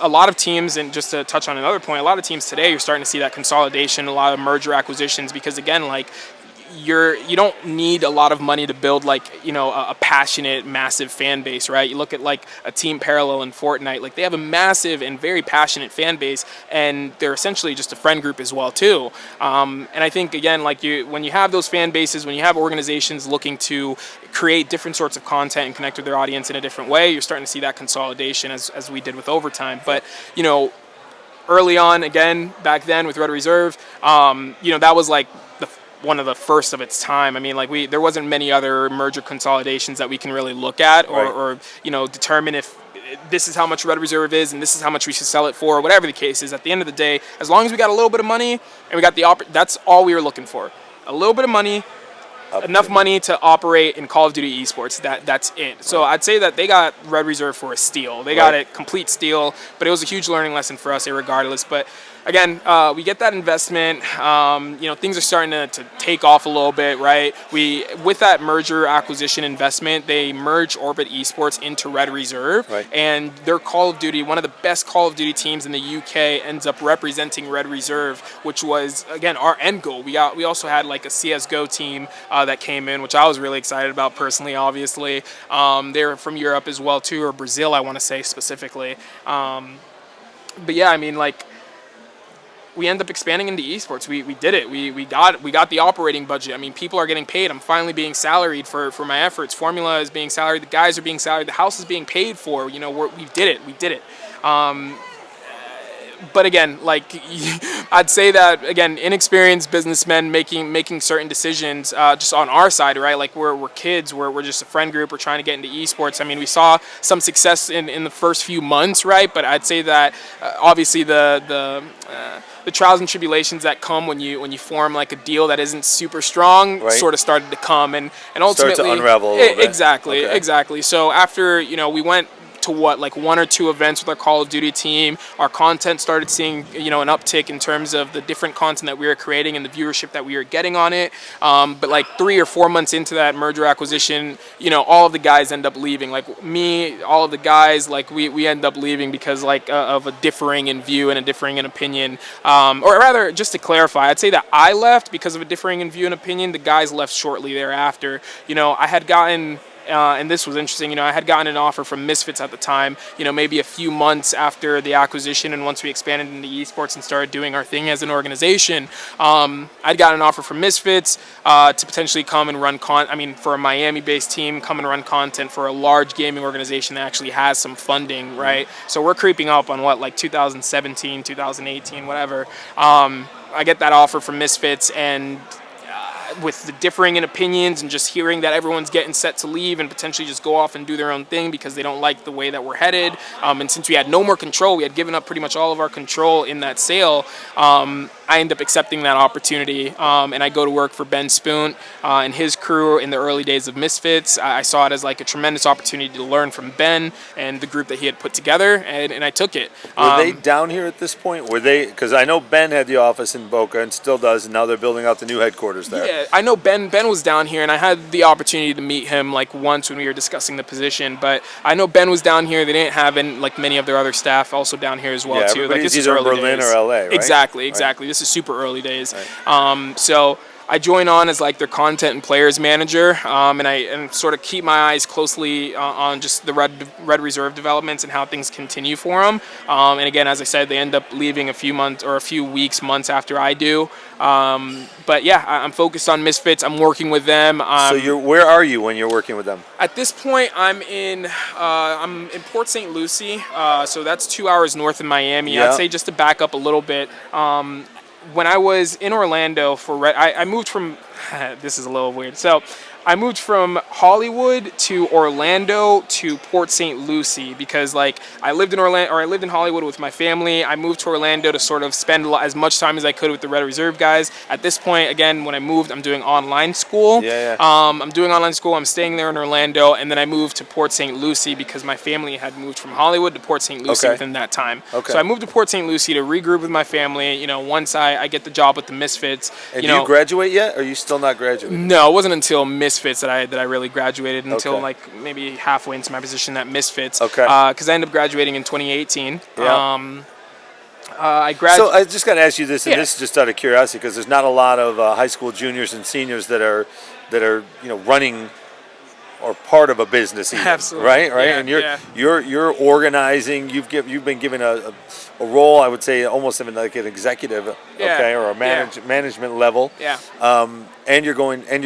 a lot of teams, and just to touch on another point, a lot of teams today, you're starting to see that consolidation, a lot of merger acquisitions, because again, like you don't need a lot of money to build like a passionate, massive fan base, right? You look at like a Team Parallel in Fortnite, like they have a massive and very passionate fan base, and they're essentially just a friend group as well too. And I think again, like when you have those fan bases, when you have organizations looking to create different sorts of content and connect with their audience in a different way, you're starting to see that consolidation as we did with Overtime. But early on, again, back then with Red Reserve, that was like one of the first of its time. I mean, like there wasn't many other merger consolidations that we can really look at or determine if this is how much Red Reserve is and this is how much we should sell it for, or whatever the case is. At the end of the day, as long as we got a little bit of money and we got that's all we were looking for. A little bit of money, enough money to operate in Call of Duty Esports. That's it. So I'd say that they got Red Reserve for a steal. They got it complete steal, but it was a huge learning lesson for us irregardless. But again, we get that investment. Things are starting to take off a little bit, right? With that merger acquisition investment, they merged Orbit Esports into Red Reserve, and their Call of Duty, one of the best Call of Duty teams in the UK, ends up representing Red Reserve, which was again our end goal. We also had like a CS:GO team that came in, which I was really excited about personally. Obviously, they're from Europe as well too, or Brazil, I want to say specifically. But yeah, I mean, like, we end up expanding into esports. We did it. We got the operating budget. I mean, people are getting paid. I'm finally being salaried for my efforts. Formula is being salaried. The guys are being salaried. The house is being paid for. We did it. We did it. But again, like I'd say that again, inexperienced businessmen making certain decisions just on our side, right? Like we're kids. We're just a friend group. We're trying to get into esports. I mean, we saw some success in the first few months, right? But I'd say that obviously the trials and tribulations that come when you form like a deal that isn't super strong sort of started to come and ultimately start to unravel a little bit. Exactly. So after we went to like one or two events with our Call of Duty team, our content started seeing an uptick in terms of the different content that we were creating and the viewership that we were getting on it. But like 3 or 4 months into that merger acquisition, all of the guys end up leaving. Like me, all of the guys, like we end up leaving because like of a differing in view and a differing in opinion. Or rather, just to clarify, I'd say that I left because of a differing in view and opinion. The guys left shortly thereafter. I had gotten and this was interesting, I had gotten an offer from Misfits at the time, maybe a few months after the acquisition, and once we expanded into esports and started doing our thing as an organization, I'd gotten an offer from Misfits to potentially come and run for a Miami-based team, come and run content for a large gaming organization that actually has some funding, right? So we're creeping up on like 2017, 2018, whatever. I get that offer from Misfits, and with the differing in opinions and just hearing that everyone's getting set to leave and potentially just go off and do their own thing because they don't like the way that we're headed. And since we had no more control, we had given up pretty much all of our control in that sale. I end up accepting that opportunity, and I go to work for Ben Spoon and his crew in the early days of Misfits. I saw it as like a tremendous opportunity to learn from Ben and the group that he had put together, and I took it. Were they down here at this point? Were they? Because I know Ben had the office in Boca and still does, and now they're building out the new headquarters there. Yeah, I know Ben was down here, and I had the opportunity to meet him like once when we were discussing the position. But I know Ben was down here. They didn't have like many of their other staff also down here as well too. Like this is either early Berlin days. or LA, right? Exactly. Right. This is super early days. Right. So I join on as like their content and players manager, and I sort of keep my eyes closely on just the Red Reserve developments and how things continue for them. And again, as I said, they end up leaving a few months after I do. But yeah, I'm focused on Misfits. I'm working with them. So where are you when you're working with them? At this point, I'm in Port St. Lucie, so that's 2 hours north of Miami. Yeah. I'd say just to back up a little bit. When I was in Orlando I moved from, this is a little weird. So I moved from Hollywood to Orlando to Port St. Lucie because like I lived in Hollywood with my family. I moved to Orlando to sort of spend as much time as I could with the Red Reserve guys. At this point, again, when I moved, I'm doing online school. Yeah. I'm doing online school. I'm staying there in Orlando, and then I moved to Port St. Lucie because my family had moved from Hollywood to Port St. Lucie within that time. Okay. So I moved to Port St. Lucie to regroup with my family. Once I get the job with the Misfits. And do you graduate yet? Or are you still not graduating? No, it wasn't until Misfits that I really graduated until like maybe halfway into my position at Misfits. Okay. Because I ended up graduating in 2018. Yeah. I graduated. So I just got to ask you this, and this is just out of curiosity, because there's not a lot of high school juniors and seniors that are running or part of a business even. Absolutely. Right? Yeah, and you're organizing. You've been given a role, I would say, almost even like an executive, or a management level. Yeah. And you're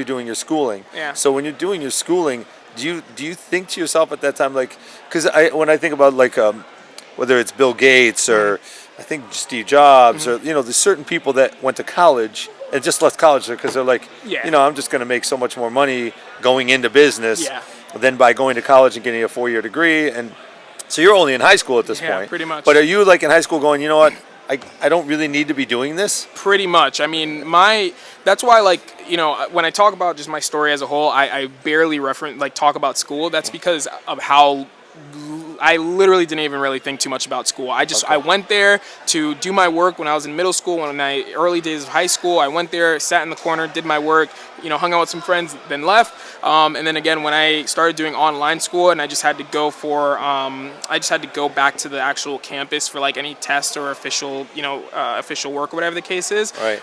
doing your schooling. Yeah. So when you're doing your schooling, do you think to yourself at that time, like, because when I think about like whether it's Bill Gates or I think Steve Jobs or there's certain people that went to college and just left college because they're like, I'm just going to make so much more money going into business than by going to college and getting a 4-year degree. And so you're only in high school at this point. Yeah, pretty much. But are you like in high school going, you know what, I don't really need to be doing this? Pretty much. I mean, that's why, like, when I talk about just my story as a whole, I barely talk about school. That's because of how I literally didn't even really think too much about school. I went there to do my work when I was in middle school, early days of high school. I went there, sat in the corner, did my work, hung out with some friends, then left. And then again, when I started doing online school and I just had to go back to the actual campus for like any test or official work or whatever the case is. Right.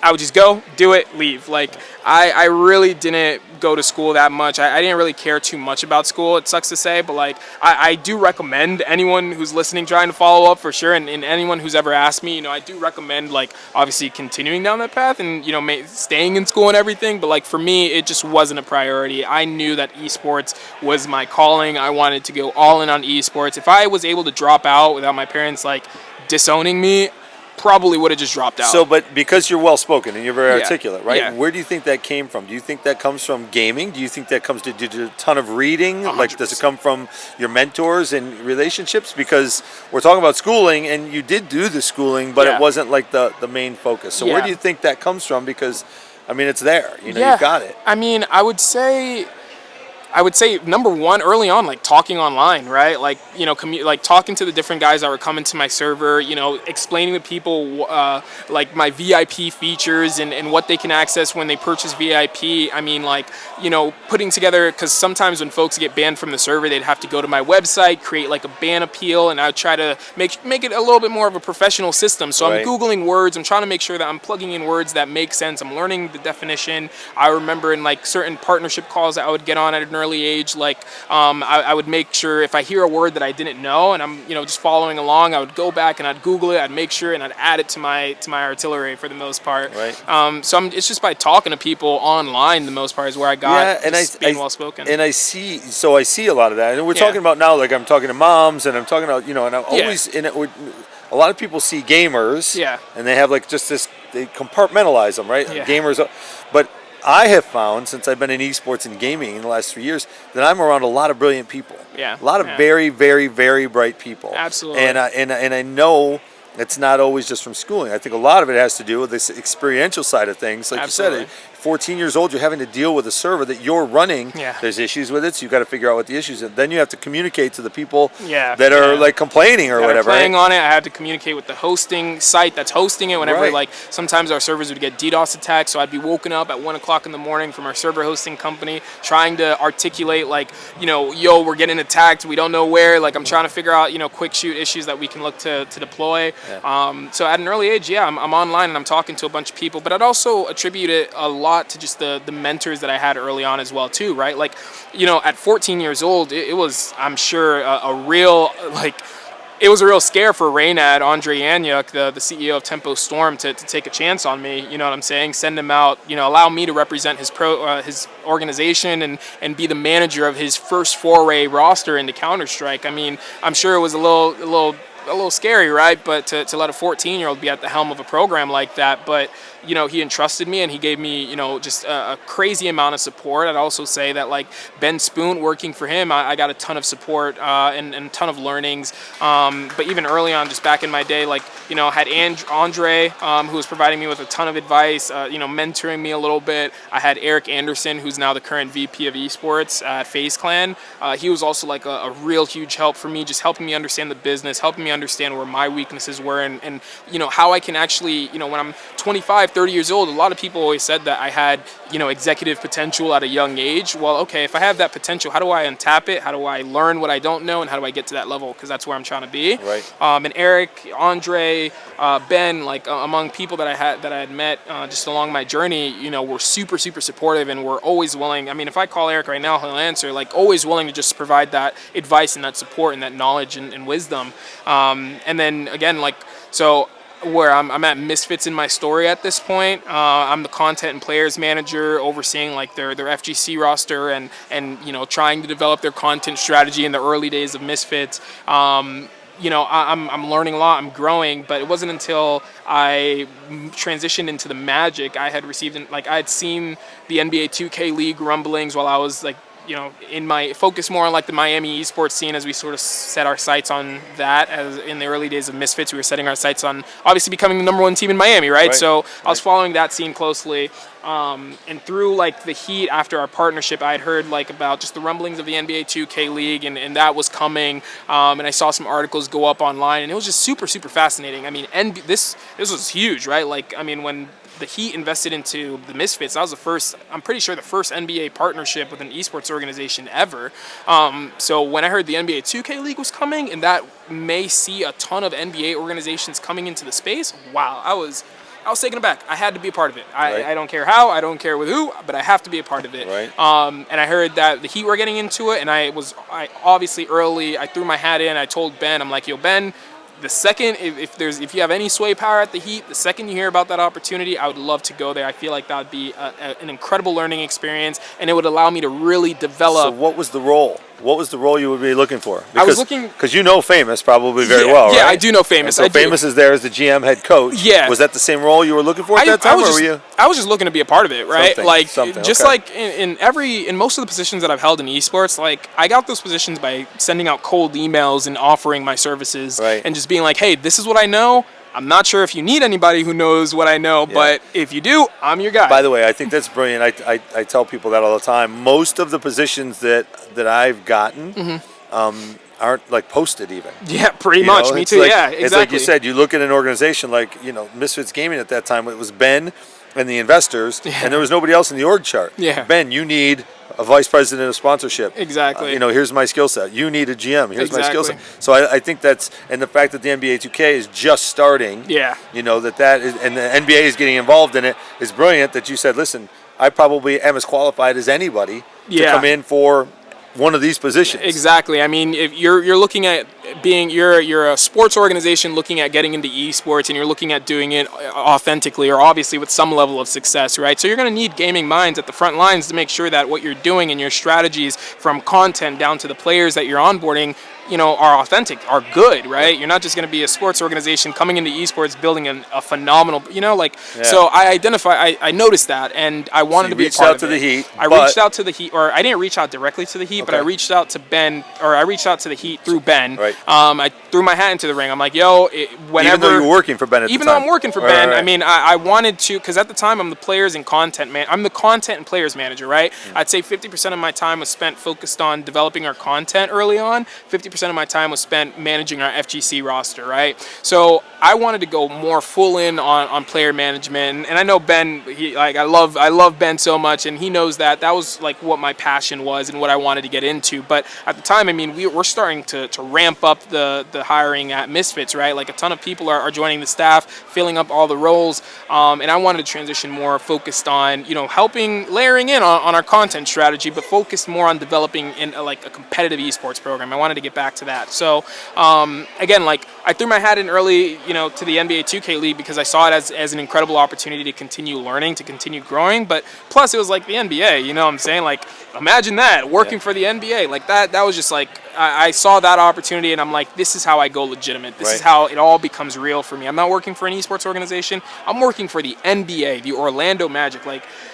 I would just go, do it, leave. Like, I really didn't go to school that much. I didn't really care too much about school, it sucks to say, but like, I do recommend anyone who's listening trying to follow up for sure, and anyone who's ever asked me, I do recommend like obviously continuing down that path and staying in school and everything, but like for me, it just wasn't a priority. I knew that esports was my calling. I wanted to go all in on esports. If I was able to drop out without my parents like disowning me, probably would have just dropped out. So, but because you're well spoken and you're very articulate, right? Yeah. Where do you think that came from? Do you think that comes from gaming? Do you think that comes to did you do a ton of reading? 100%. Like, does it come from your mentors and relationships? Because we're talking about schooling, and you did do the schooling, but it wasn't like the main focus. So where do you think that comes from? Because I mean, it's there. You've got it. I mean, I would say number one, early on, like talking online, right? Like, like talking to the different guys that were coming to my server, explaining to people like my VIP features and what they can access when they purchase VIP. I mean, like, putting together, because sometimes when folks get banned from the server, they'd have to go to my website, create like a ban appeal, and I would try to make it a little bit more of a professional system. So I'm Googling words. I'm trying to make sure that I'm plugging in words that make sense. I'm learning the definition. I remember in like certain partnership calls that I would get on at an early age, like I would make sure if I hear a word that I didn't know and I'm just following along, I would go back and I'd Google it, I'd make sure, and I'd add it to my artillery for the most part. Right. So it's just by talking to people online, the most part is where I got being well spoken. And I see a lot of that, and we're talking about now, like I'm talking to moms and I'm talking about and I'm always in it. a lot of people see gamers, and they have like just this, they compartmentalize them, right? Yeah. Gamers, but I have found, since I've been in esports and gaming in the last 3 years, that I'm around a lot of brilliant people. Yeah. A lot of very, very, very bright people. Absolutely. And I know it's not always just from schooling. I think a lot of it has to do with this experiential side of things. Like Absolutely. you said, 14 years old, you're having to deal with a server that you're running. Yeah. There's issues with it, so you've got to figure out what the issues are. Then you have to communicate to the people that are like complaining or whatever. Playing on it, I had to communicate with the hosting site that's hosting it. Whenever like sometimes our servers would get DDoS attacks, so I'd be woken up at 1 o'clock in the morning from our server hosting company trying to articulate like, yo, we're getting attacked, we don't know where. Like I'm trying to figure out, quick shoot issues that we can look to deploy. Yeah. So at an early age, I'm online and I'm talking to a bunch of people, but I'd also attribute it a lot to just the mentors that I had early on as well too, right? Like, at 14 years old, it was, I'm sure, it was a real scare for Reynad, Andre Anyuk, the CEO of Tempo Storm, to take a chance on me. You know what I'm saying? Send him out, allow me to represent his organization and be the manager of his first foray roster into Counter-Strike. I mean, I'm sure it was a little scary, right? But to let a 14-year-old be at the helm of a program like that, but he entrusted me and he gave me just a crazy amount of support. I'd also say that like Ben Spoon, working for him, I got a ton of support and a ton of learnings. But even early on, just back in my day, like I had Andre who was providing me with a ton of advice, mentoring me a little bit. I had Eric Anderson, who's now the current VP of Esports at FaZe Clan. He was also like a real huge help for me, just helping me understand the business, helping me understand where my weaknesses were and how I can actually, when I'm 25, 30 years old, a lot of people always said that I had, executive potential at a young age. Well, okay, if I have that potential, how do I untap it? How do I learn what I don't know? And how do I get to that level? Because that's where I'm trying to be. Right. And Eric, Andre, Ben, like among people that I had met just along my journey, were super, super supportive and were always willing. I mean, if I call Eric right now, he'll answer, like always willing to just provide that advice and that support and that knowledge and wisdom. And then again, like, so where I'm at Misfits in my story at this point. I'm the content and players manager, overseeing like their FGC roster and trying to develop their content strategy in the early days of Misfits. I'm learning a lot, I'm growing, but it wasn't until I transitioned into the Magic, I had seen the NBA 2K League rumblings while I was like, in my focus more on like the Miami esports scene, as we sort of set our sights on that. As in the early days of Misfits, we were setting our sights on obviously becoming the number one team in Miami, right? So I was following that scene closely. And through like the heat after our partnership, I had heard like about just the rumblings of the NBA 2K League and that was coming. And I saw some articles go up online and it was just super, super fascinating. I mean, this was huge, right? Like, I mean, when the Heat invested into the Misfits, that was I'm pretty sure the first NBA partnership with an esports organization ever. So when I heard the NBA 2K League was coming and that may see a ton of NBA organizations coming into the space, wow, I was taken aback. I had to be a part of it. I don't care how, I don't care with who, but I have to be a part of it. Right. And I heard that the Heat were getting into it, and I obviously early, I threw my hat in. I told Ben, I'm like, yo, Ben, the second, if you have any sway power at the Heat, the second you hear about that opportunity, I would love to go there. I feel like that would be an incredible learning experience, and it would allow me to really develop. So what was the role? What was the role you would be looking for? I was looking because Famous probably very well, right? Yeah, I do know Famous. And so Famous is there as the GM head coach. Yeah. Was that the same role you were looking for at that time, or were you? I was just looking to be a part of it, right? Something. Like in most of the positions that I've held in esports, like I got those positions by sending out cold emails and offering my services, and just being like, hey, this is what I know. I'm not sure if you need anybody who knows what I know, but if you do, I'm your guy. By the way, I think that's brilliant. I tell people that all the time. Most of the positions that I've gotten aren't like posted even. Yeah, pretty much. Me too. Like, yeah, exactly. It's like you said, you look at an organization like, Misfits Gaming at that time, it was Ben and the investors, and there was nobody else in the org chart. Yeah. Ben, you need a vice president of sponsorship. Exactly. Here's my skill set. You need a GM. Here's my skill set. Exactly. So I think and the fact that the NBA 2K is just starting. Yeah. That is, and the NBA is getting involved in it is brilliant. That you said, listen, I probably am as qualified as anybody to come in for one of these positions. Exactly. I mean, if you're looking at you're a sports organization looking at getting into esports, and you're looking at doing it authentically or obviously with some level of success, right? So you're going to need gaming minds at the front lines to make sure that what you're doing and your strategies, from content down to the players that you're onboarding, are authentic, are good, right? You're not just going to be a sports organization coming into esports building a phenomenal, So I noticed that, and I wanted to be a part of it. I reached out to the Heat, or I didn't reach out directly to the Heat, but I reached out to Ben, or I reached out to the Heat through Ben. Right. I threw my hat into the ring. I'm like, yo, whenever. Even though you're working for Ben at the time. Even though I'm working for Ben, I mean, I wanted to, because at the time I'm the players and content man. I'm the content and players manager, right? I'd say 50% of my time was spent focused on developing our content early on. 50% of my time was spent managing our FGC roster, right? So I wanted to go more full in on player management, and I know Ben. I love Ben so much, and he knows that was like what my passion was and what I wanted to get into. But at the time, I mean, we're starting to ramp up the hiring at Misfits, right? Like a ton of people are joining the staff, filling up all the roles, and I wanted to transition more focused on helping layering in on our content strategy, but focused more on developing in a competitive esports program. I wanted to get back to that. So again, I threw my hat in early, to the NBA 2K League because I saw it as an incredible opportunity to continue learning, to continue growing. But plus, it was like the NBA. You know what I'm saying? Like, imagine that working for the NBA. Like that was just like I saw that opportunity, and I'm like, this is how I go legitimate. This is how it all becomes real for me. I'm not working for an esports organization. I'm working for the NBA, the Orlando Magic.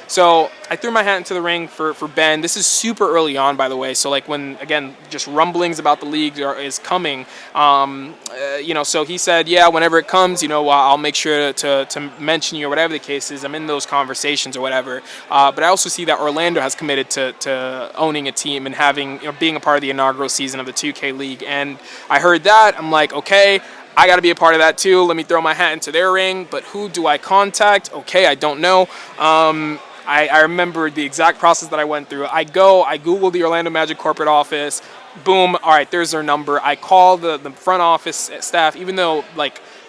So I threw my hat into the ring for Ben. This is super early on, by the way. So when, again, just rumblings about the league is coming, so he said, yeah, whenever it comes, I'll make sure to mention you or whatever the case is. I'm in those conversations or whatever. But I also see that Orlando has committed to owning a team and having, being a part of the inaugural season of the 2K League. And I heard that. I'm like, okay, I got to be a part of that too. Let me throw my hat into their ring. But who do I contact? Okay, I don't know. I remember the exact process that I went through. I Google the Orlando Magic corporate office. Boom. All right, there's their number. I call the front office staff, even though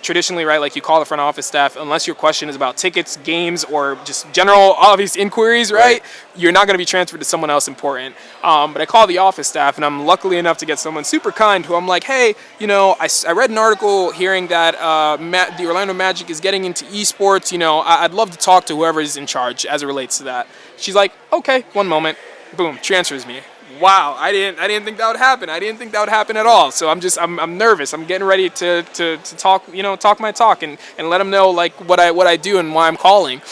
traditionally, right, you call the front office staff, unless your question is about tickets, games, or just general obvious inquiries, right? You're not going to be transferred to someone else important. But I call the office staff, and I'm luckily enough to get someone super kind who I'm like, hey, I read an article hearing that the Orlando Magic is getting into esports. I'd love to talk to whoever is in charge as it relates to that. She's like, okay, one moment. Boom, transfers me. Wow, I didn't think that would happen. I didn't think that would happen at all. So I'm nervous. I'm getting ready to talk, talk my talk and let him know what I do and why I'm calling.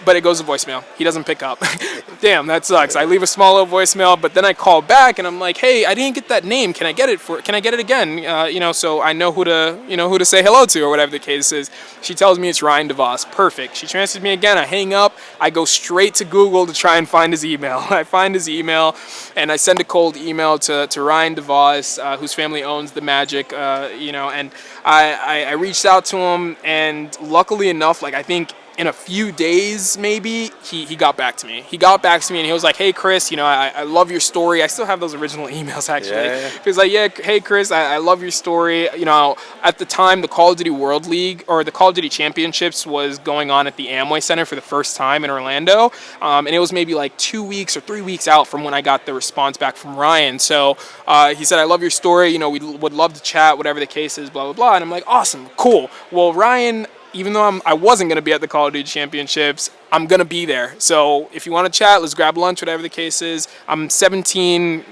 But it goes to voicemail. He doesn't pick up. Damn, that sucks. I leave a small little voicemail, but then I call back and I'm like, hey, I didn't get that name. Can I get it again? So I know who to say hello to or whatever the case is. She tells me it's Ryan DeVos. Perfect. She transfers me again. I hang up. I go straight to Google to try and find his email. I find his email. And I send a cold email to Ryan DeVos, whose family owns the Magic, and I reached out to him, and luckily enough, I think in a few days, maybe, he got back to me. He got back to me, and he was like, hey, Chris, I love your story. I still have those original emails, actually. Yeah. He was like, yeah, hey, Chris, I love your story. At the time, the Call of Duty World League, or the Call of Duty Championships was going on at the Amway Center for the first time in Orlando, and it was maybe 2 weeks or 3 weeks out from when I got the response back from Ryan. So he said, I love your story. We would love to chat, whatever the case is, blah, blah, blah. And I'm like, awesome, cool. Well, Ryan, even though I wasn't going to be at the Call of Duty Championships, I'm going to be there. So if you want to chat, let's grab lunch, whatever the case is. I'm 17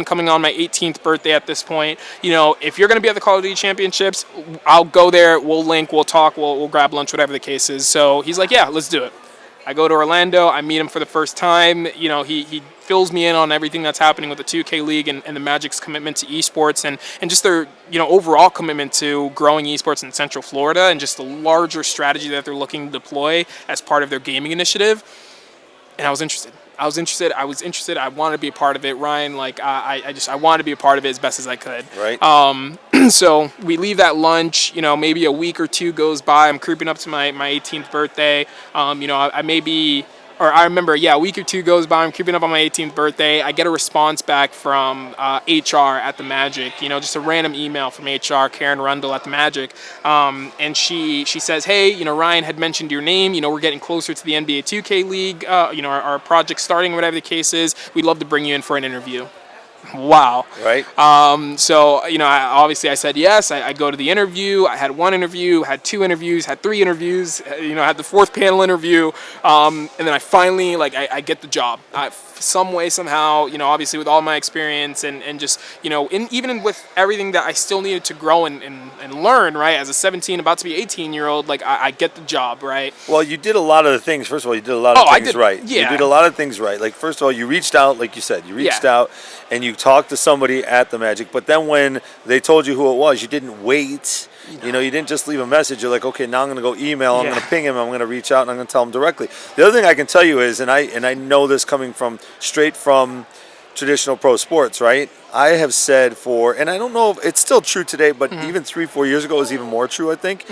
coming on my 18th birthday at this point. If you're going to be at the Call of Duty Championships, I'll go there. We'll link, we'll talk, we'll grab lunch, whatever the case is. So he's like, yeah, let's do it. I go to Orlando. I meet him for the first time. He fills me in on everything that's happening with the 2K League and the Magic's commitment to esports and just their overall commitment to growing esports in Central Florida and just the larger strategy that they're looking to deploy as part of their gaming initiative. And I was interested. I wanted to be a part of it. Ryan, I wanted to be a part of it as best as I could. Right. So we leave that lunch, maybe a week or two goes by. I'm creeping up to my 18th birthday. I remember, a week or two goes by. I'm creeping up on my 18th birthday. I get a response back from HR at the Magic, just a random email from HR, Karen Rundle at the Magic. And she says, hey, Ryan had mentioned your name. We're getting closer to the NBA 2K League, our project starting, whatever the case is. We'd love to bring you in for an interview. wow. Right. So, I said yes. I go to the interview. I had one interview, had two interviews, had three interviews, had the fourth panel interview. And then I finally, I get the job. Some way, somehow, obviously with all my experience and just, even with everything that I still needed to grow and learn, right, as a 17, about to be 18-year-old, I get the job, right? Well, you did a lot of the things. First of all, you did a lot of things right. Yeah. You did a lot of things right. Like, first of all, you reached out, like you said. You reached out and you talked to somebody at the Magic. But then when they told you who it was, you didn't wait. You didn't just leave a message. You're like, okay, now I'm going to go email. I'm going to ping him. I'm going to reach out and I'm going to tell him directly. The other thing I can tell you is, and I know this coming straight from traditional pro sports, right? I have said and I don't know if it's still true today, but even 3-4 years ago it was even more true, I think.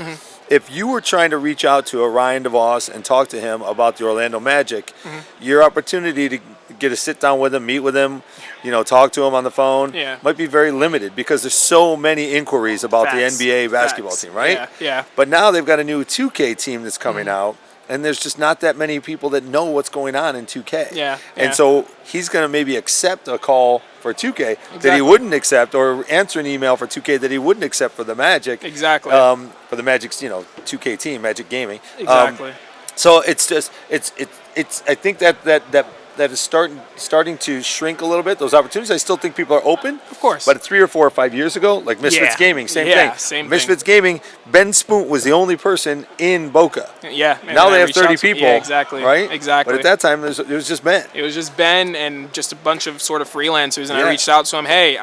If you were trying to reach out to a Ryan DeVos and talk to him about the Orlando Magic, your opportunity to get a sit down with him, meet with him, talk to him on the phone might be very limited because there's so many inquiries about the NBA basketball team, right? Yeah. But now they've got a new 2K team that's coming out. And there's just not that many people that know what's going on in 2K. Yeah. And so he's going to maybe accept a call for 2K that he wouldn't accept, or answer an email for 2K that he wouldn't accept for the Magic. Exactly. For the Magic's, 2K team, Magic Gaming. Exactly. So it's just it's I think that is starting to shrink a little bit. Those opportunities, I still think people are open. Of course. But 3 or 4 or 5 years ago, like Misfits Gaming, same thing. Same Misfits Gaming, Ben Spoont was the only person in Boca. Yeah. Now they have 30 people. Yeah, exactly. Right? Exactly. But at that time, it was just Ben. It was just Ben and just a bunch of sort of freelancers, and I reached out to him. Hey,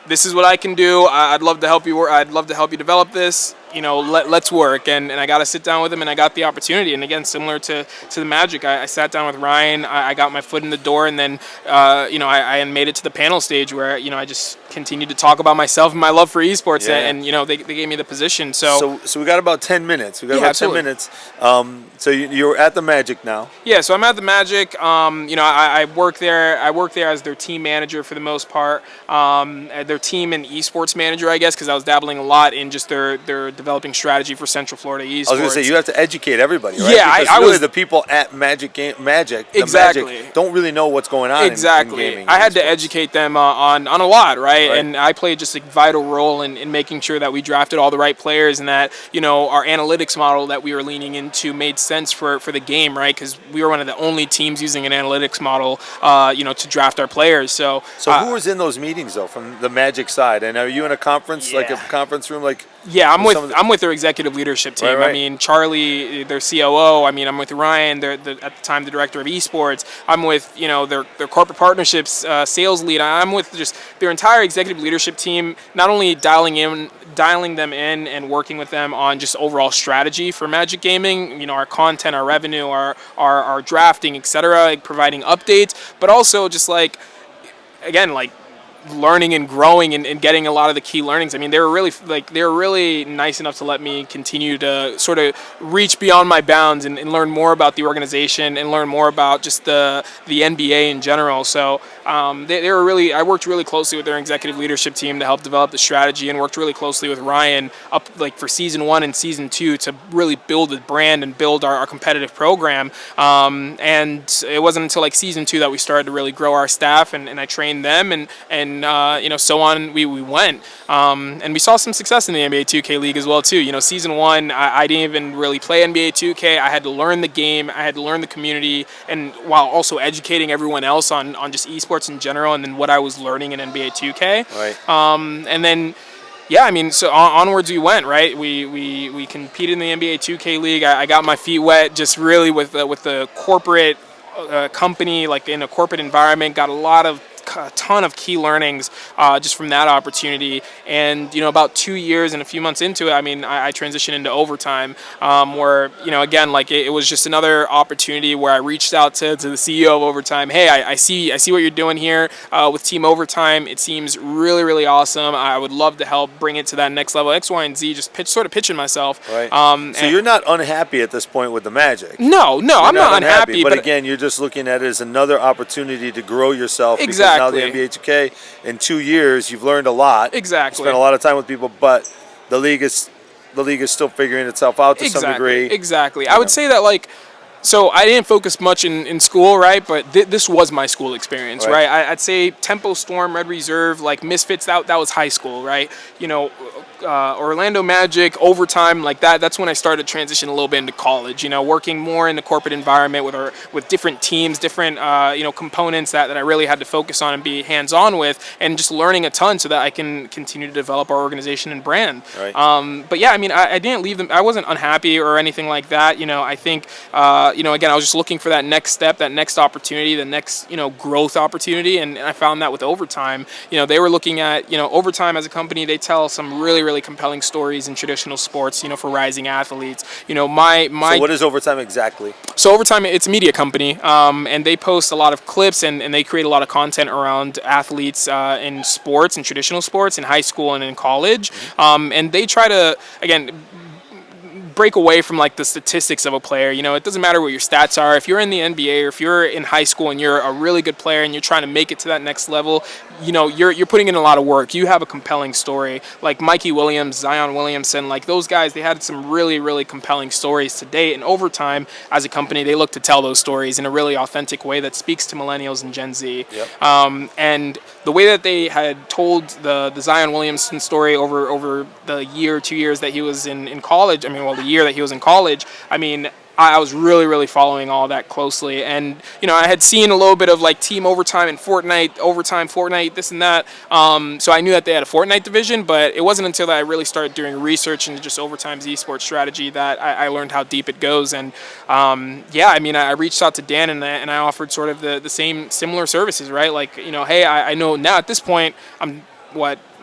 this is what I can do. I'd love to help you. I'd love to help you develop this. Let's work. And I got to sit down with him, and I got the opportunity. And again, similar to the Magic, I sat down with Ryan. I got my foot in the door, and then I made it to the panel stage where I just continued to talk about myself and my love for esports, and they gave me the position. So we got about 10 minutes. We got about absolutely. 10 minutes. So you're at the Magic now. Yeah, so I'm at the Magic. I work there. I work there as their team manager for the most part. Their team and esports manager, I guess, because I was dabbling a lot in just their developing strategy for Central Florida esports. I was going to say, you have to educate everybody, right? Yeah, because really the people at Magic, exactly. Magic don't really know what's going on in gaming. I had to educate them on a lot, right? And I played just a vital role in making sure that we drafted all the right players and that, our analytics model that we were leaning into made sense for the game, right? Because we were one of the only teams using an analytics model, to draft our players. So who was in those meetings, though, from the Magic side? And are you in a conference, like a conference room, like? Yeah, I'm with their executive leadership team. Right. Charlie, their COO. I'm with Ryan, at the time the director of esports. I'm with their corporate partnerships sales lead. I'm with just their entire executive leadership team. Not only dialing them in and working with them on just overall strategy for Magic Gaming. Our content, our revenue, our drafting, etc. Providing updates, but also just learning and growing and getting a lot of the key learnings. They were really nice enough to let me continue to sort of reach beyond my bounds and learn more about the organization and learn more about just the NBA in general. So I worked really closely with their executive leadership team to help develop the strategy, and worked really closely with Ryan up for season 1 and season 2 to really build the brand and build our competitive program. And it wasn't until season 2 that we started to really grow our staff, and I trained them and so on we went. And we saw some success in the NBA 2K League as well too. Season 1, I didn't even really play NBA 2K. I had to learn the game. I had to learn the community, and while also educating everyone else on just esports in general, and then what I was learning in NBA 2K. Right. And then, so onwards we went, right? We competed in the NBA 2K League. I got my feet wet just really with the corporate company, in a corporate environment. Got a ton of key learnings just from that opportunity. And about 2 years and a few months into it, I transitioned into overtime, where again, it was just another opportunity where I reached out to the CEO of Overtime. Hey, I see what you're doing here with Team Overtime. It seems really, really awesome. I would love to help bring it to that next level, X, Y, and Z. Just pitching myself. Right. So you're not unhappy at this point with the Magic. No, I'm not unhappy. But again, you're just looking at it as another opportunity to grow yourself. Exactly. Now the NBA 2K, in 2 years, you've learned a lot. Exactly. You spent a lot of time with people, but the league is still figuring itself out to some degree. Exactly. I would say that So I didn't focus much in school, right? But this was my school experience, right? I'd say Tempo Storm, Red Reserve, like Misfits, that was high school, right? You know, Orlando Magic, Overtime, like that. That's when I started to transition a little bit into college. You know, working more in the corporate environment with different teams, different components that I really had to focus on and be hands-on with, and just learning a ton so that I can continue to develop our organization and brand. Right. But yeah, I mean, I didn't leave them. I wasn't unhappy or anything like that. You know, I think again, I was just looking for that next step, that next opportunity, the next growth opportunity, and I found that with Overtime. You know, they were looking at Overtime as a company. They tell some really compelling stories in traditional sports, for rising athletes. So what is Overtime exactly? So Overtime, it's a media company, and they post a lot of clips and they create a lot of content around athletes in sports, in traditional sports, in high school and in college. And they try to, again, break away from like the statistics of a player. It doesn't matter what your stats are. If you're in the NBA or if you're in high school and you're a really good player and you're trying to make it to that next level, you're putting in a lot of work. You have a compelling story. Like Mikey Williams, Zion Williamson, like those guys, they had some really compelling stories to date. And Overtime, as a company, they look to tell those stories in a really authentic way that speaks to millennials and Gen Z. Yep. And the way that they had told the Zion Williamson story over the year, 2 years that he was in college, the year that he was in college, I was really following all that closely. And, I had seen a little bit of like Team Overtime and Fortnite, this and that. So I knew that they had a Fortnite division, but it wasn't until that I really started doing research into just Overtime's esports strategy that I learned how deep it goes. And I reached out to Dan and I offered sort of the similar services, right? Like, hey, I know now at this point, I'm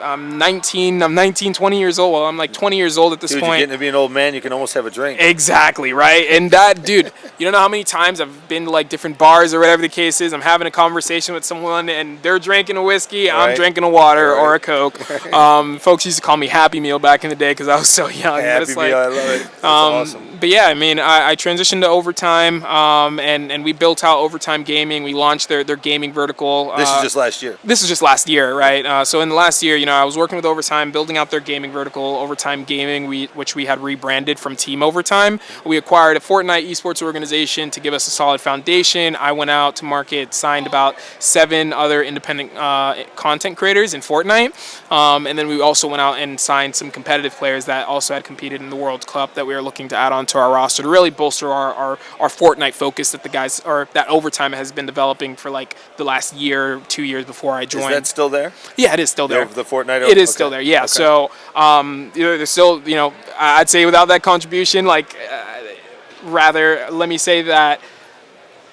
20 years old. Well, I'm like 20 years old at this point. You're getting to be an old man, you can almost have a drink. Exactly, right? And that, dude, you don't know how many times I've been to like different bars or whatever the case is. I'm having a conversation with someone and they're drinking a whiskey, I'm drinking a water or a Coke. Folks used to call me Happy Meal back in the day because I was so young. Happy Meal, I love it. That's awesome. But yeah, I transitioned to Overtime, and we built out Overtime Gaming. We launched their gaming vertical. This is just last year. This is just last year, right? So in the last year, I was working with Overtime, building out their gaming vertical, Overtime Gaming, which we had rebranded from Team Overtime. We acquired a Fortnite esports organization to give us a solid foundation. I went out to market, signed about 7 other independent content creators in Fortnite, and then we also went out and signed some competitive players that also had competed in the World Cup that we were looking to add on to our roster to really bolster our Fortnite focus that the guys, or that Overtime has been developing for like the last year, 2 years before I joined. Is that still there? Yeah, it is still there. The Fortnite? It is still there, yeah. Okay. So, there's still, I'd say without that contribution, rather, let me say that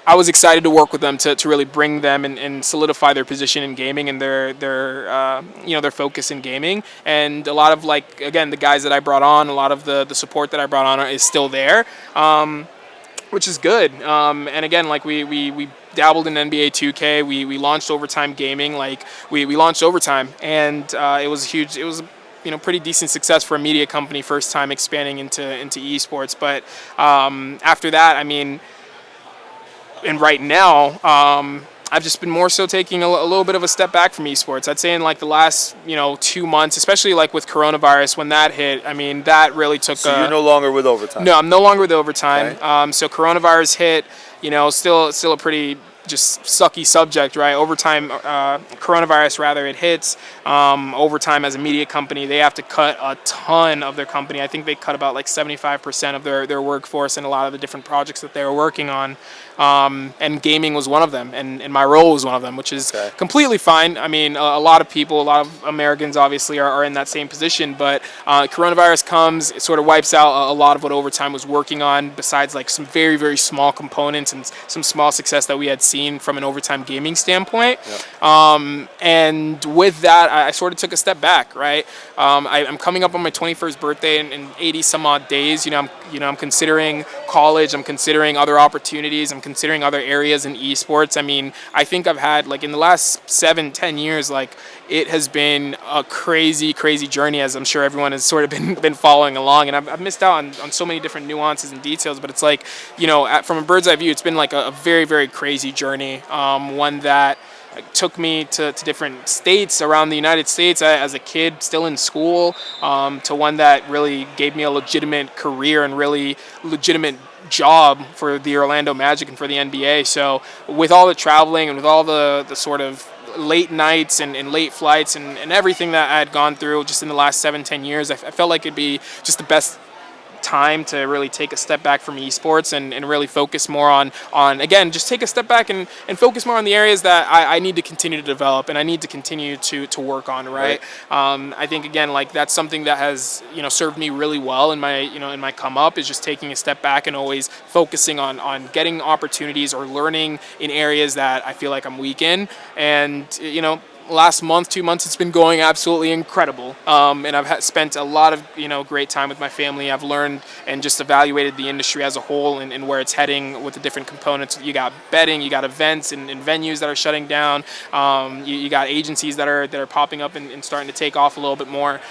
I was excited to work with them to really bring them and solidify their position in gaming and their focus in gaming. And a lot of the guys that I brought on, a lot of the support that I brought on is still there, which is good. And again, we dabbled in NBA 2K. We launched Overtime Gaming. We launched Overtime, and it was pretty decent success for a media company, first time expanding into esports. But after that, and right now, I've just been more so taking a little bit of a step back from esports. I'd say in the last 2 months, especially with coronavirus, when that hit, that really took. So you're no longer with Overtime? No, I'm no longer with Overtime. Okay. So coronavirus hit. Still a pretty just sucky subject, right? Overtime, coronavirus rather, it hits. Overtime as a media company, they have to cut a ton of their company. I think they cut about 75% of their workforce and a lot of the different projects that they were working on. And gaming was one of them, and my role was one of them, which is completely fine. A lot of people, a lot of Americans obviously are in that same position, but coronavirus comes, it sort of wipes out a lot of what Overtime was working on, besides some very small components and some small success that we had seen from an Overtime Gaming standpoint. Yep. And with that, I sort of took a step back, right? I'm coming up on my 21st birthday in 80 some odd days. I'm considering college, I'm considering other opportunities, I'm considering other areas in esports. I think I've had in the last 7-10 years, it has been a crazy journey, as I'm sure everyone has sort of been following along, and I've missed out on so many different nuances and details, but it's from a bird's eye view, it's been a very crazy journey, one that took me to different states around the United States as a kid, still in school, to one that really gave me a legitimate career and really legitimate job for the Orlando Magic and for the NBA. So with all the traveling and with all the sort of late nights and late flights and everything that I had gone through just in the last 7-10 years, I felt like it'd be just the best time to really take a step back from esports and really focus more on again, just take a step back and focus more on the areas that I need to continue to develop and I need to continue to work on, right? I think, again, like that's something that has, served me really well in my, in my come up, is just taking a step back and always focusing on getting opportunities or learning in areas that I feel like I'm weak in. And, last month, 2 months, it's been going absolutely incredible. And I've spent a lot of, great time with my family. I've learned and just evaluated the industry as a whole and where it's heading with the different components. You got betting, you got events and venues that are shutting down. You got agencies that are popping up and starting to take off a little bit more.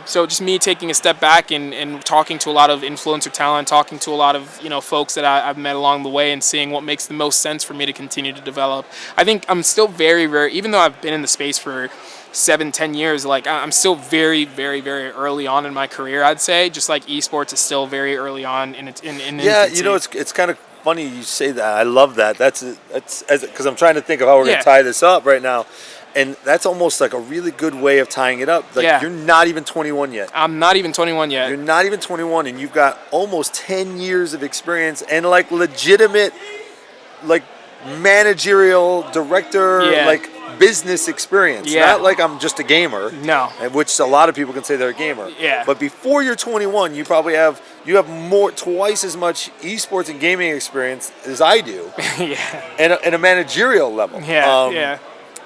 So just me taking a step back and talking to a lot of influencer talent, talking to a lot of, folks that I've met along the way and seeing what makes the most sense for me to continue to develop. I think I'm still very, very, even though I've been in the space for 7-10 years, like I'm still very, very, very early on in my career. I'd say just like esports is still very early on in infancy. It's kind of funny you say that. I love that. That's because I'm trying to think of how we're going to tie this up right now. And that's almost like a really good way of tying it up. Like you're not even 21 yet. I'm not even 21 yet. You're not even 21, and you've got almost 10 years of experience and like legitimate, like managerial director, like business experience. Not like I'm just a gamer. No. Which a lot of people can say they're a gamer. Yeah. But before you're 21, you probably have twice as much esports and gaming experience as I do. And a managerial level.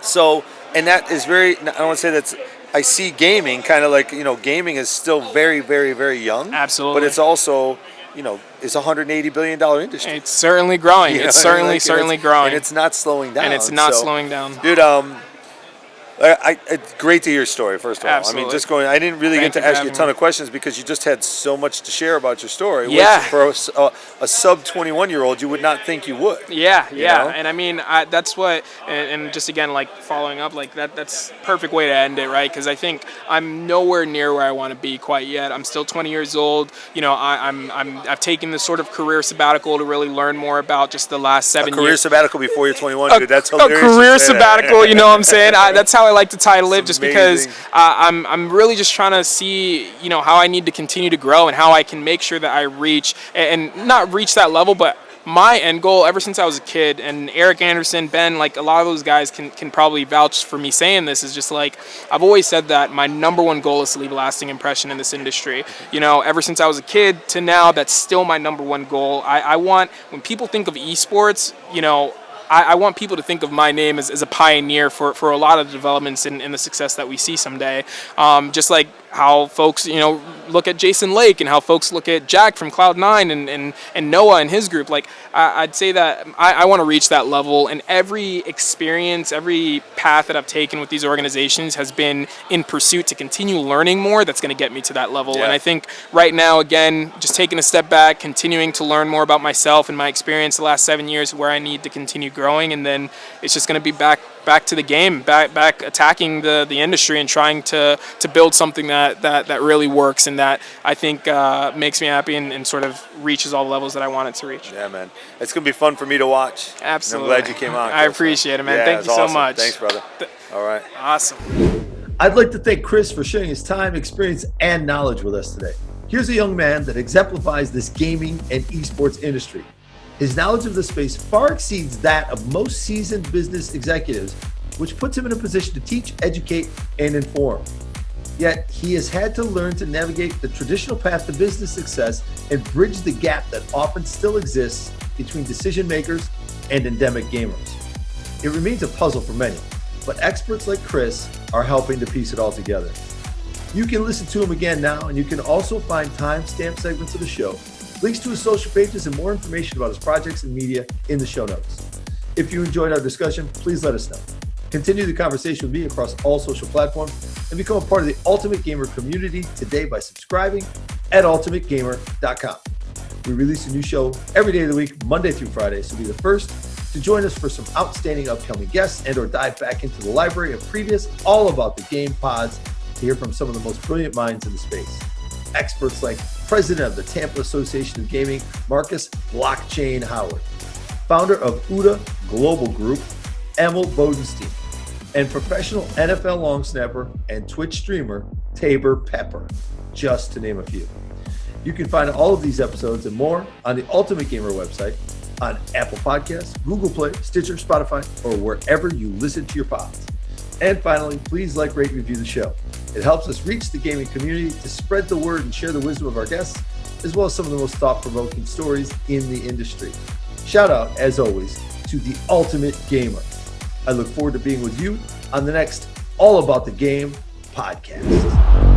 So, and that is very, I don't want to say that's, I see gaming kind of like, gaming is still very, very, very young. Absolutely. But it's also, it's a $180 billion industry. It's certainly growing. It's certainly growing. And it's not slowing down. And it's not slowing down. Dude, it's great to hear your story, first of all. Absolutely. I mean, I didn't really get to ask you a ton of questions because you just had so much to share about your story. Yeah. Which for a sub 21-year-old, you would not think you would. Yeah. And I mean, that's what, and just again, like following up, like that's perfect way to end it, right? Because I think I'm nowhere near where I want to be quite yet. I'm still 20 years old. I've taken this sort of career sabbatical to really learn more about just the last 7 years. A career sabbatical before you're 21, dude. That's hilarious. A career sabbatical, you know what I'm saying? That's how I like to title it, just because I'm really just trying to see, how I need to continue to grow and how I can make sure that I reach, and not reach that level, but my end goal ever since I was a kid, and Eric Anderson, Ben, like a lot of those guys can probably vouch for me saying this, is just like, I've always said that my number one goal is to leave a lasting impression in this industry. Ever since I was a kid to now, that's still my number one goal. I want, when people think of esports, I want people to think of my name as a pioneer for a lot of the developments and the success that we see someday. Just like how folks, look at Jason Lake and how folks look at Jack from Cloud9 and Noah and his group. Like, I'd say that I want to reach that level, and every experience, every path that I've taken with these organizations has been in pursuit to continue learning more that's going to get me to that level. And I think right now, again, just taking a step back, continuing to learn more about myself and my experience the last 7 years, where I need to continue growing, and then it's just going to be back to the game, back attacking the industry and trying to build something that really works and that I think makes me happy and sort of reaches all the levels that I want it to reach. Yeah, man. It's going to be fun for me to watch. Absolutely. I'm glad you came on. I appreciate it, man. Thank you so much. Thanks, brother. All right. Awesome. I'd like to thank Chris for sharing his time, experience, and knowledge with us today. Here's a young man that exemplifies this gaming and esports industry. His knowledge of the space far exceeds that of most seasoned business executives, which puts him in a position to teach, educate, and inform. Yet, he has had to learn to navigate the traditional path to business success and bridge the gap that often still exists between decision makers and endemic gamers. It remains a puzzle for many, but experts like Chris are helping to piece it all together. You can listen to him again now, and you can also find time-stamped segments of the show, links to his social pages, and more information about his projects and media in the show notes. If you enjoyed our discussion, please let us know. Continue the conversation with me across all social platforms and become a part of the Ultimate Gamer community today by subscribing at ultimategamer.com. We release a new show every day of the week, Monday through Friday, so be the first to join us for some outstanding upcoming guests and or dive back into the library of previous All About the Game pods to hear from some of the most brilliant minds in the space. experts like President of the Tampa Association of Gaming, Marcus Blockchain Howard, founder of UDA Global Group, Emil Bodenstein, and professional NFL long snapper and Twitch streamer, Tabor Pepper, just to name a few. You can find all of these episodes and more on the Ultimate Gamer website, on Apple Podcasts, Google Play, Stitcher, Spotify, or wherever you listen to your pods. And finally, please like, rate, and review the show. It helps us reach the gaming community to spread the word and share the wisdom of our guests, as well as some of the most thought-provoking stories in the industry. Shout out, as always, to the Ultimate Gamer. I look forward to being with you on the next All About the Game podcast.